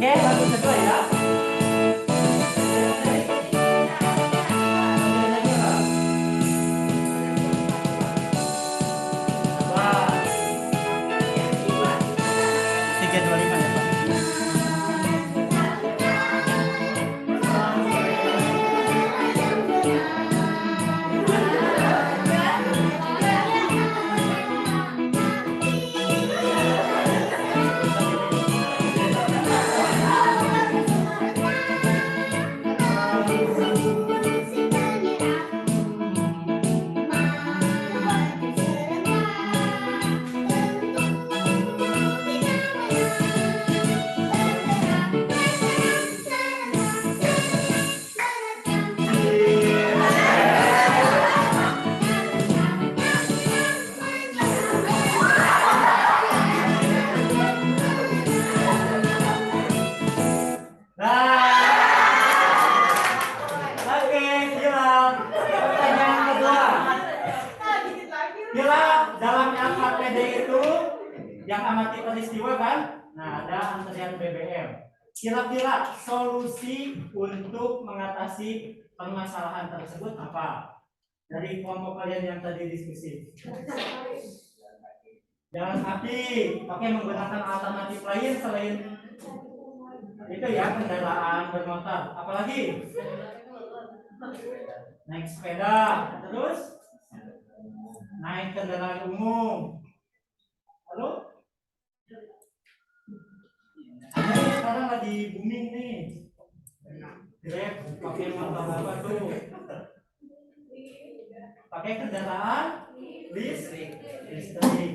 Oke, lagu kedua ya. Wah. 3:25 ya, Pak. Oke, Hilal. Pertanyaan kedua. Hilal, dalam LKPD itu yang amati peristiwa kan? Nah, ada antrian BBM. Kira-kira solusi untuk mengatasi permasalahan tersebut apa? Dari kelompok kalian yang tadi diskusi. Jalan kaki, pakai menggunakan alternatif lain selain itu ya, kendaraan bermotor. Apalagi? Naik sepeda, terus naik kendaraan umum. Lalu? Ini sekarang lagi booming nih. Grab pakai motor apa tuh? Pakai kendaraan listrik.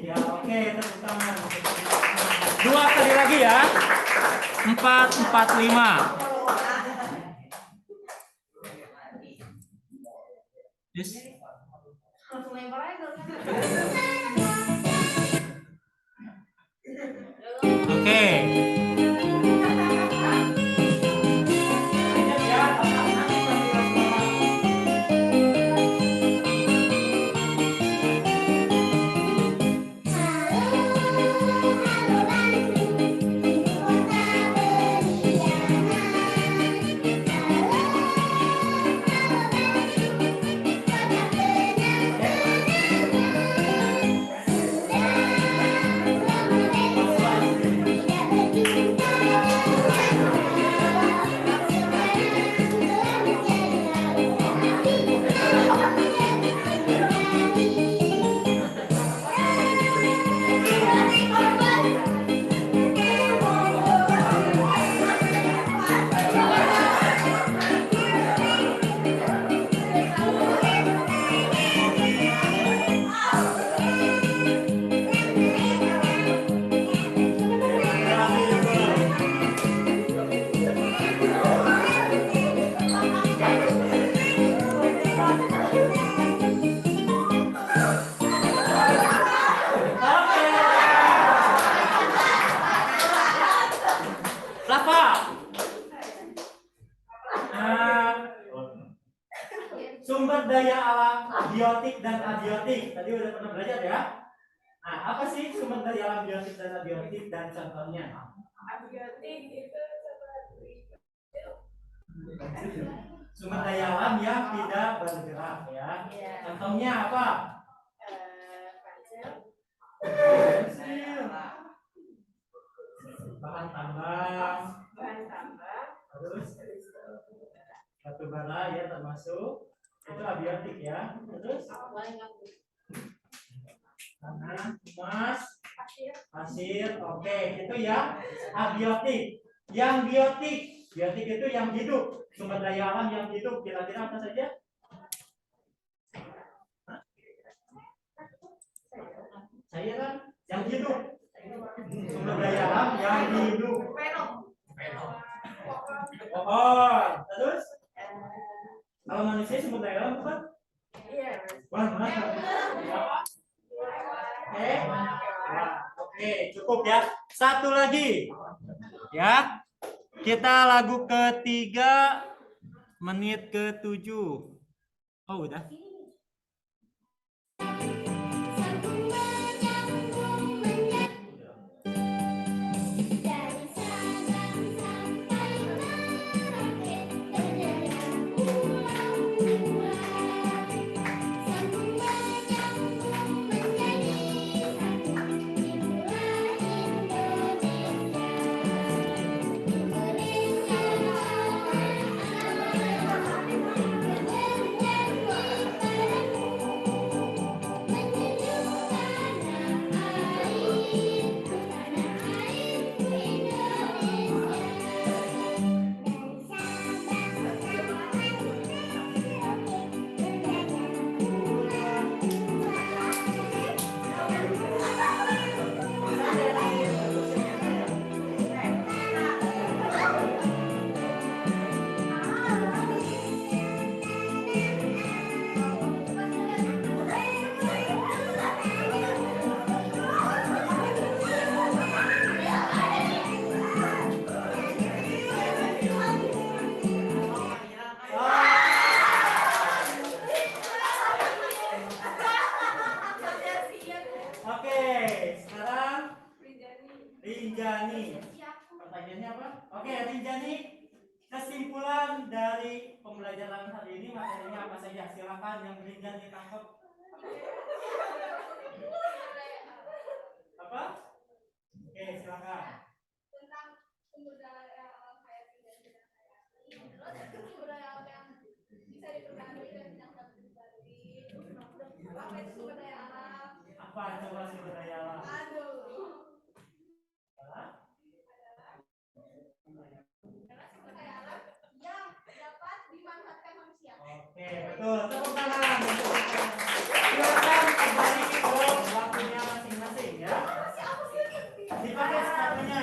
Ya, oke, tepuk tangan. 2 kali lagi ya. 4:45. Yes. Langsung lempar aja. Oke. Sumber daya alam biotik dan abiotik. Tadi udah pernah belajar ya. Nah, apa sih sumber daya alam biotik dan abiotik dan contohnya? Abiotik itu Sumber daya alam yang tidak bergerak ya. Contohnya apa? Bahan tambang, terus batu bara ya termasuk itu abiotik ya. Terus tanah, emas, pasir, oke itu ya abiotik. Yang biotik itu yang hidup, sumber daya alam yang hidup kira-kira apa saja? Cairan yang hidup, sumber daya alam yang hidup. Pohon, terus kalau manusia sumber daya alam apa? Wah, mana? Oke, cukup ya. Satu lagi, ya. Kita lagu ketiga, menit ke-7. Oh, udah. Oke, sekarang Rinjani. Pertanyaannya apa? Oke, Rinjani. Kesimpulan dari pembelajaran hari ini materinya apa saja? Silakan yang Rinjani tangkap. Apa? Oke, silakan. tentang sumber daya alam hayati dan tidak hayati. Terus sumber daya alam yang bisa diperbarui dan tidak dapat diperbarui. Apa itu sumber daya alam? Apa coba sumber daya alam? Aduh. Hah? Adalah sumber daya alam yang dapat dimanfaatkan manusia. Oke, betul. Tepuk tangan. Silakan kembali ke waktunya masing-masing ya. Dipakai sepatunya.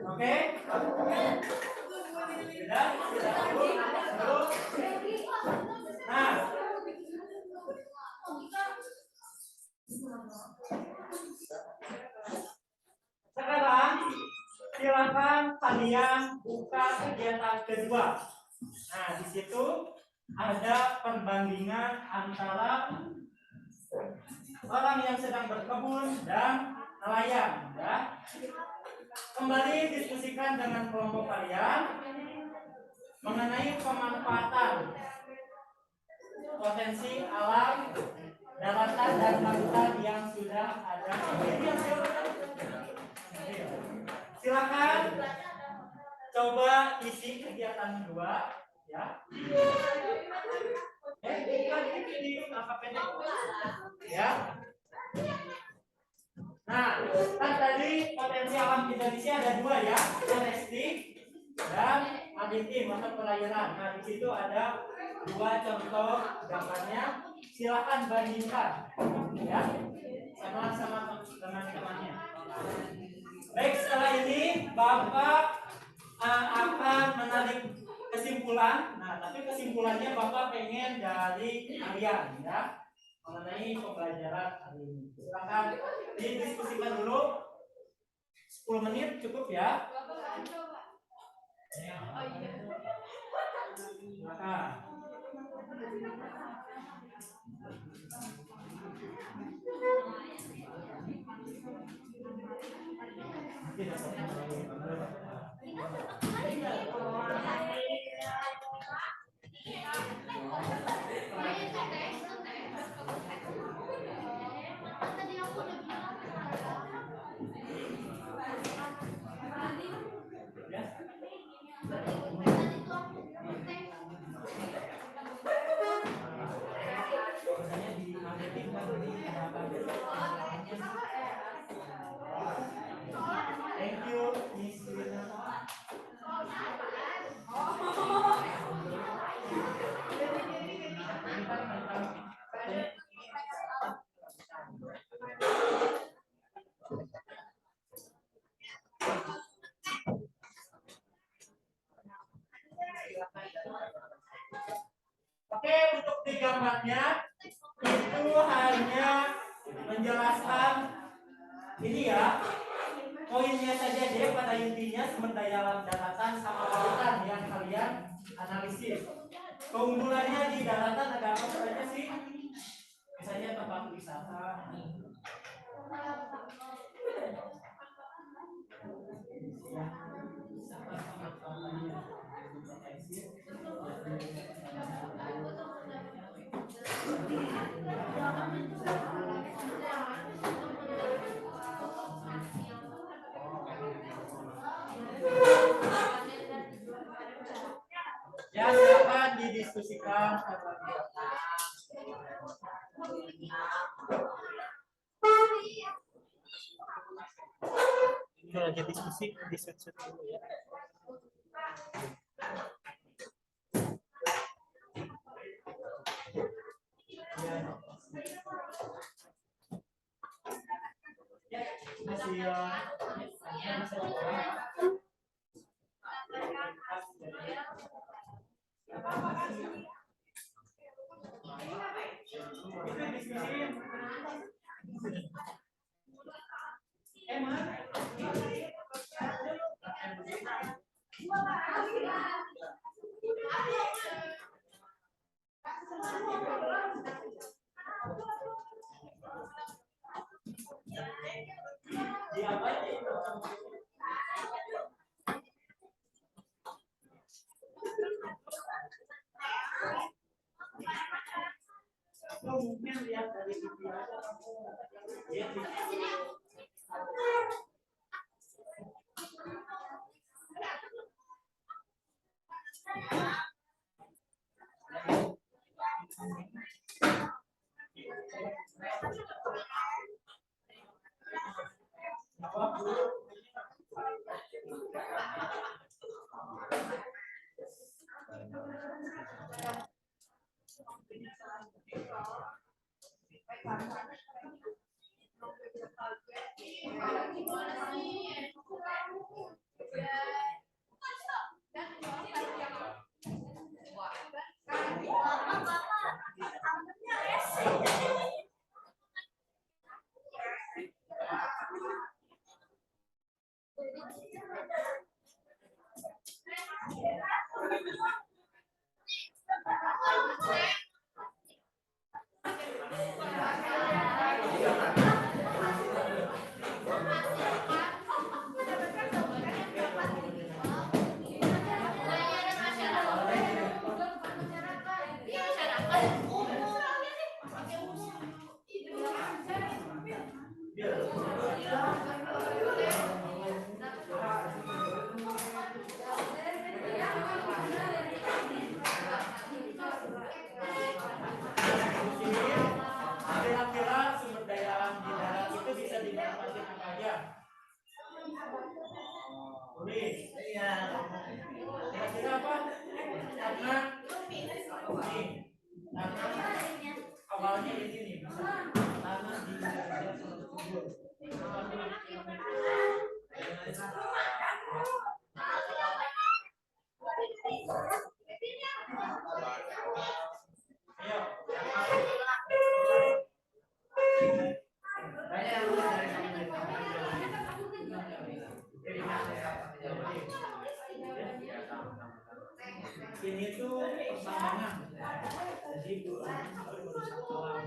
Oke. Sudah? Sudah cukup? Belum? Nah, sekarang silakan kalian buka kegiatan kedua. Nah, di situ ada perbandingan antara orang yang sedang berkebun dan nelayan. Ya. Kembali diskusikan dengan kelompok kalian mengenai pemanfaatan potensi alam daratan dan lautan yang sudah ada. Silakan coba isi kegiatan kedua, ya. Di KPD. Ya. Nah, kan tadi potensi alam Indonesia ada dua ya, domestik dan maritim atau perairan. Nah, di situ ada dua contoh gambarnya. Silakan bandingkan, ya, sama teman-temannya. Baik, setelah ini Bapak akan menarik kesimpulan. Nah, tapi kesimpulannya Bapak pengen dari kalian ya mengenai pembelajaran hari ini. Silakan didiskusikan dulu. 10 menit cukup ya. Silakan. Thank you, Miss Wina. Oke, untuk di gambarnya itu hanya menjelaskan ini ya, poinnya saja deh pada intinya sumber daya alam daratan sama lautan yang kalian analisis. Keunggulannya di daratan ada apa saja sih? Misalnya tempat wisata. Ya, silakan didiskusikan. Itu lagi diskusi di set dulu ya. Masih ya. Mungkin lihat dari video aja. ini tuh pertambangan. Jadi merusak alam.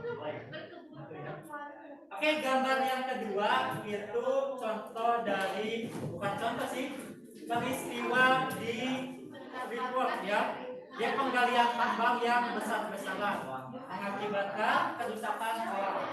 Oke, gambar yang kedua itu contoh dari, bukan contoh sih, peristiwa di Freeport ya. Dia penggalian tambang yang besar-besaran mengakibatkan kerusakan alam.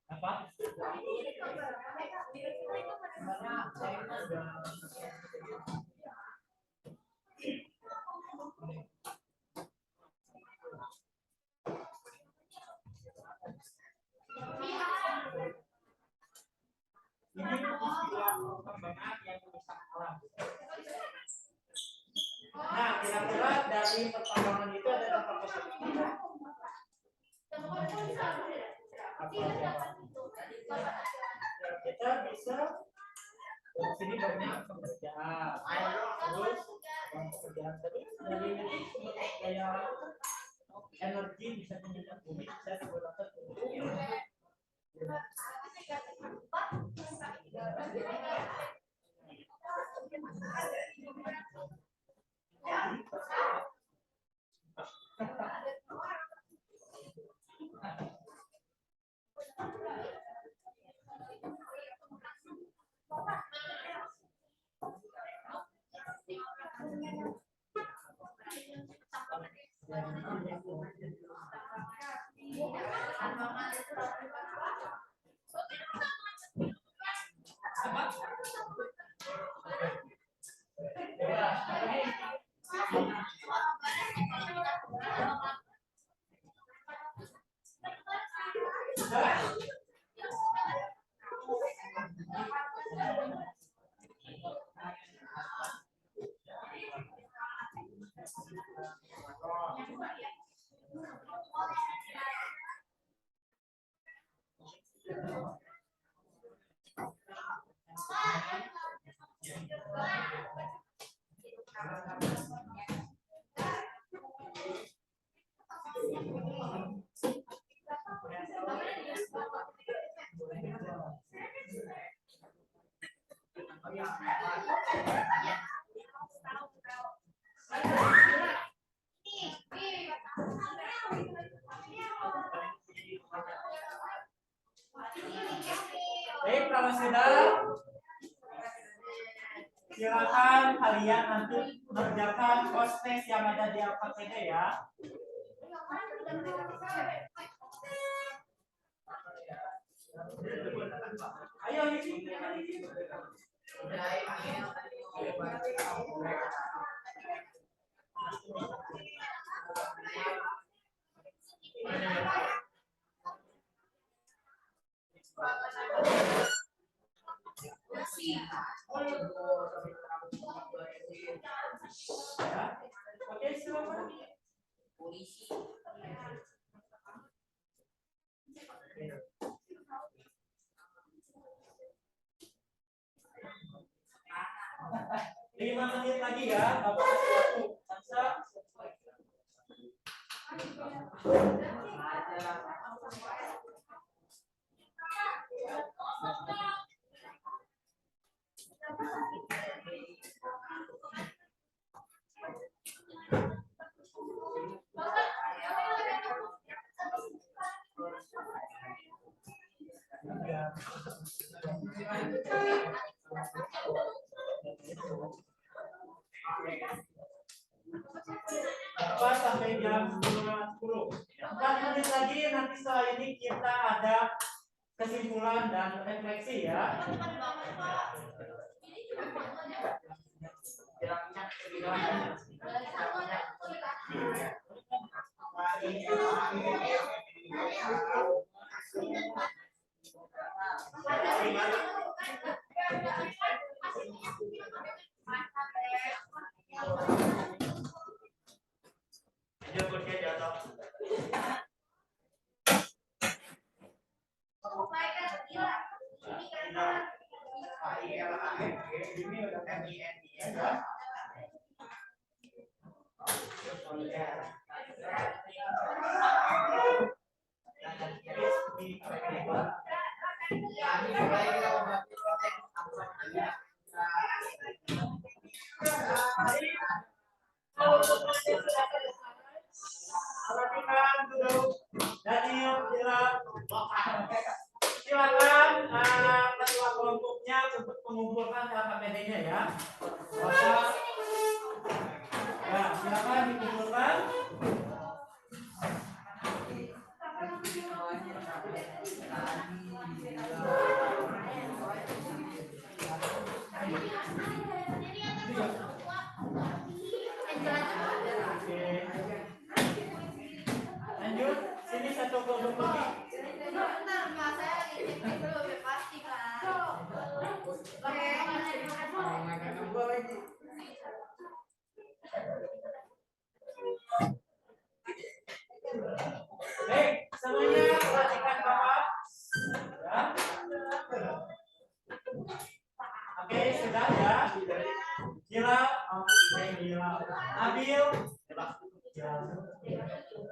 Apa? Ini istilah perkembangan yang merusak alam. Nah, kira-kira dari perkembangan itu ada dampak positif. Kita bisa di sini banyak pekerjaan, terus pekerjaan terus dari ini sumber daya energi bisa minyak bumi bisa digunakan untuk baik, kalau sudah silakan kalian nanti mengerjakan post-test yang ada di LKPD ya. Ayo ini. Oke, silakan. Lima menit lagi ya, Bapak kasih waktu. Samsa. Apa sampai jam 10. 4 menit lagi, nanti setelah ini kita ada kesimpulan dan refleksi ya. Perhatikan duduk. Daniel, silakan ketua kelompoknya untuk mengumpulkan LKPD-nya ya. Bapak, ya silakan dikumpulkan. Lanjut, sini satu kelompok lagi. Baik, semuanya perhatikan Bapak. Ya. Oke, sudah ya. Gila, gila. Nabil,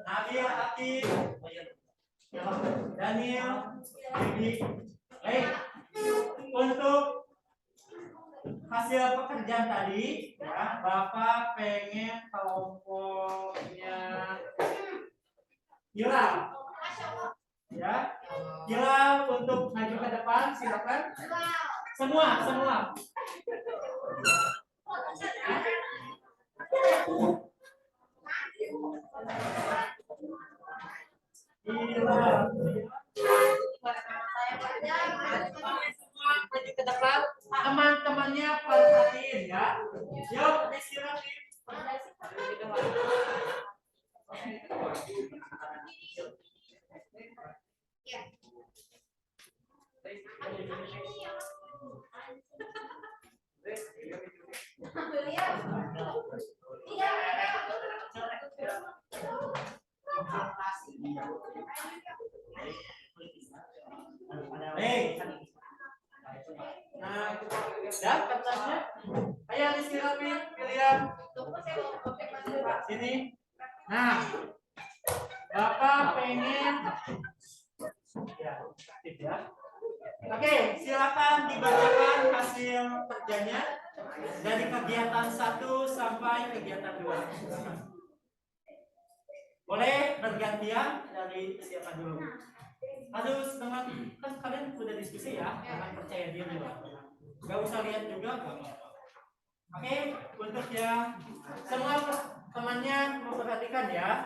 Nabil, Aki, Daniel, Bibi. Baik, untuk hasil pekerjaan tadi, ya, Bapak pengen kelompoknya Gila, ya, Gila untuk maju ke depan, silakan. Semua. Gila. Maju ke depan, teman-temannya perhatiin ya. Yuk, istirahat. Hei. Nah, dan kertasnya. Ayo istirahat, pilihan. Sini. Nah, Bapak pengen ya, aktif ya. Oke, silakan dibacakan hasil kerjanya dari kegiatan 1 sampai kegiatan 2. Boleh bergantian dari siapa dulu? Harus dengan kan kalian udah diskusi ya, jangan percaya diri lah. Gak usah lihat juga. Oke, untuk yang semua temannya memperhatikan ya.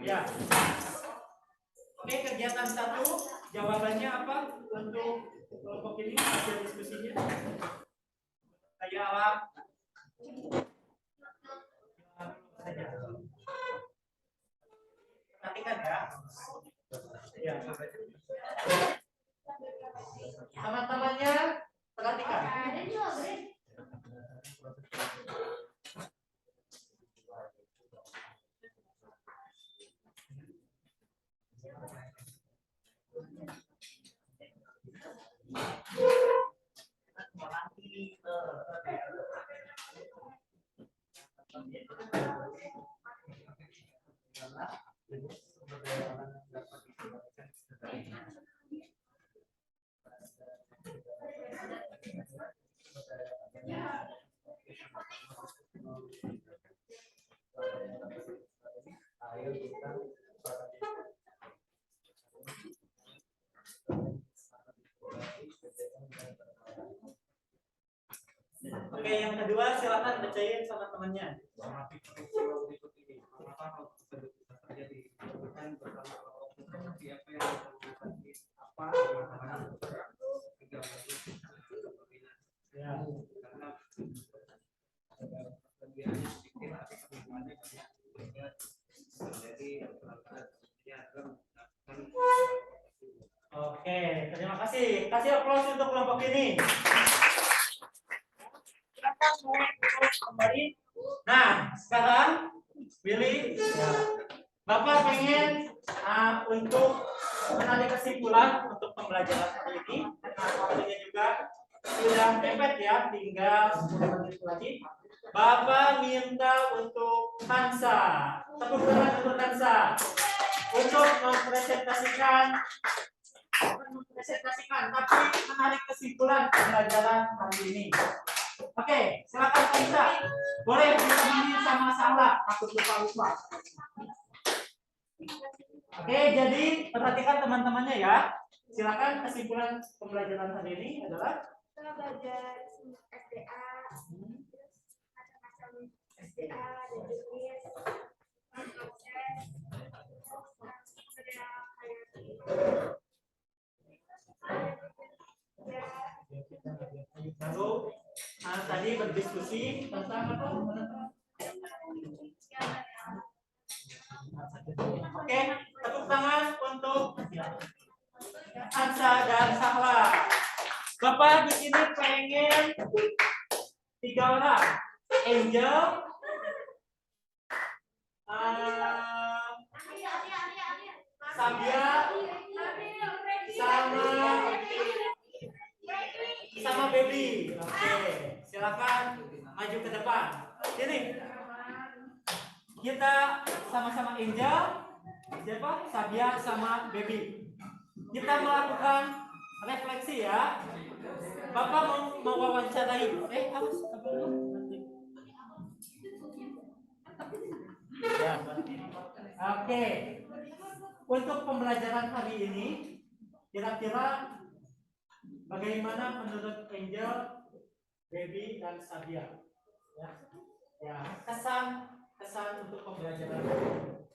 Ya. Oke, kegiatan 1 jawabannya apa untuk kelompok ini hasil diskusinya? Kayak apa? Perhatikan ya. Ya. Teman-temannya perhatikan. coba silakan bacain sama temannya. Mengamati peristiwa berikut ini. Mengapa hal tersebut bisa terjadi? Bukan bersama kelompok seperti apa yang terjadi apa yang harus tiga Ya. karena bagiannya sedikit tapi kemudiannya banyak sehingga terjadi selanjutnya adalah menggunakan Oke, terima kasih. Kasih aplaus untuk kelompok ini. Kembali. Nah, sekarang Billy, ya. Bapak pengen untuk menarik kesimpulan untuk pembelajaran hari ini. Nah, waktunya juga sudah mepet ya, tinggal 10 menit lagi. Bapak minta untuk Hansa, tepuk tangan untuk Hansa, untuk mempresentasikan tapi menarik kesimpulan pembelajaran hari ini. Oke, silakan Hansa. Boleh ditemani sama Sala, takut lupa. Oke, jadi perhatikan teman-temannya ya. Silakan kesimpulan pembelajaran hari ini adalah Kita belajar SDA, terus macam-macam SDA dan jenis proses, model lalu tadi berdiskusi tentang apa? Oke, tepuk tangan untuk Hansa dan Sahla. Bapak di sini pengen 3 orang, Angel, Sabia, sama Baby. Oke, silakan maju ke depan. Sini. Kita sama-sama Angel, siapa? Sabia sama Baby. Kita melakukan refleksi ya. Bapak mau wawancarai. Harus ya. Oke. Untuk pembelajaran hari ini, kira-kira bagaimana menurut Angel, Baby, dan Sabia? Ya, kesan untuk pembelajaran hari ini.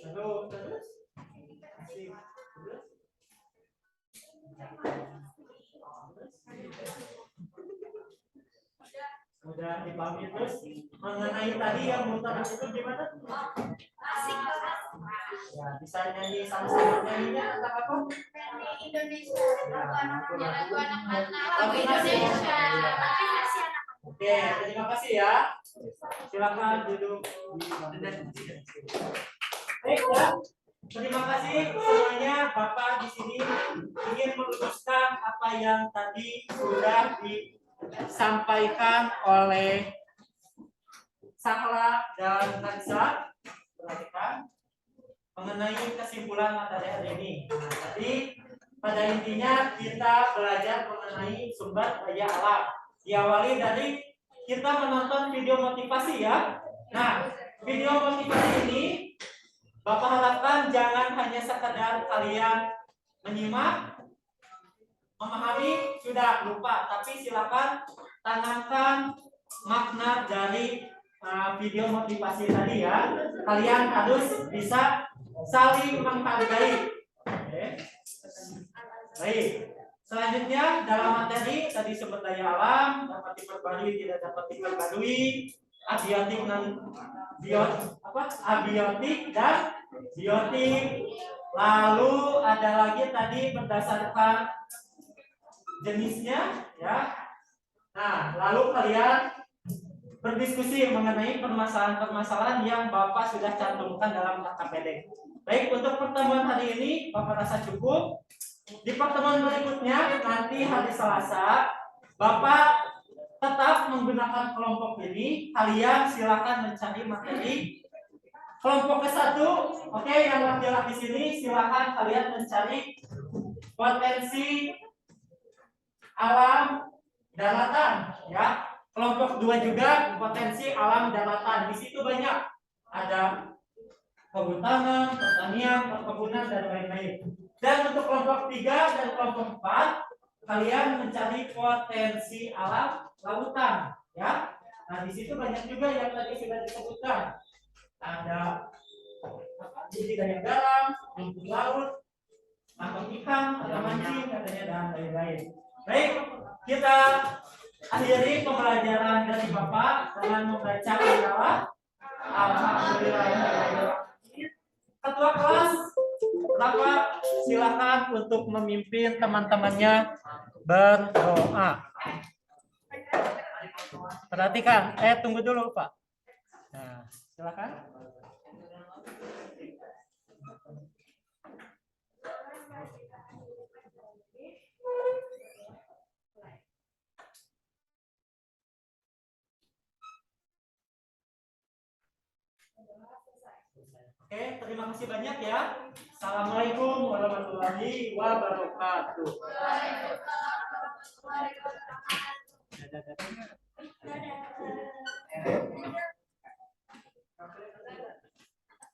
Terus. Asik. Terus. Udah dipahami. Terus mengenai tadi yang muter itu gimana? Asik banget. Ya, bisa nyanyi sama-sama. Nyanyinya tentang apa? Indonesia. Lagu anak-anak. Lagu Indonesia. Oke, terima kasih ya. Silakan duduk di baik ya. Terima kasih semuanya. Bapak di sini ingin meluruskan apa yang tadi sudah disampaikan oleh Sahla dan Hansa. Perhatikan mengenai kesimpulan materi hari ini. Nah, tadi pada intinya kita belajar mengenai sumber daya alam. Diawali dari kita menonton video motivasi ya. Nah, video motivasi ini Bapak harapkan jangan hanya sekedar kalian menyimak, memahami, sudah lupa, tapi silakan tanamkan makna dari video motivasi tadi ya. Kalian harus bisa saling menghargai. Oke. Baik. Selanjutnya dalam materi tadi sumber daya alam dapat diperbarui tidak dapat diperbarui, abiotik dan biotik. Lalu ada lagi tadi berdasarkan jenisnya ya. Nah, lalu kalian berdiskusi mengenai permasalahan-permasalahan yang Bapak sudah cantumkan dalam KKPD. Baik, untuk pertemuan hari ini Bapak rasa cukup. Di pertemuan berikutnya nanti hari Selasa Bapak tetap menggunakan kelompok ini. Kalian silakan mencari materi kelompok ke-1. Oke, yang laki-laki sini silakan kalian mencari potensi alam daratan ya. Kelompok 2 juga potensi alam daratan. Di situ banyak ada kehutanan, pertanian, perkebunan dan lain-lain. Dan untuk kelompok 3 dan kelompok 4 kalian mencari potensi alam lautan di situ banyak juga yang tadi sudah disebutkan. Ada jadi daya garam, rumput laut, nangkap ikan, ada mancing katanya dan lain-lain. Baik, kita akhiri pembelajaran dari Bapak dengan membaca doa. Alhamdulillah. Ketua kelas, Bapak silakan untuk memimpin teman-temannya berdoa. Perhatikan, tunggu dulu Pak. Nah, silakan. Oke, terima kasih banyak ya. Assalamualaikum warahmatullahi wabarakatuh.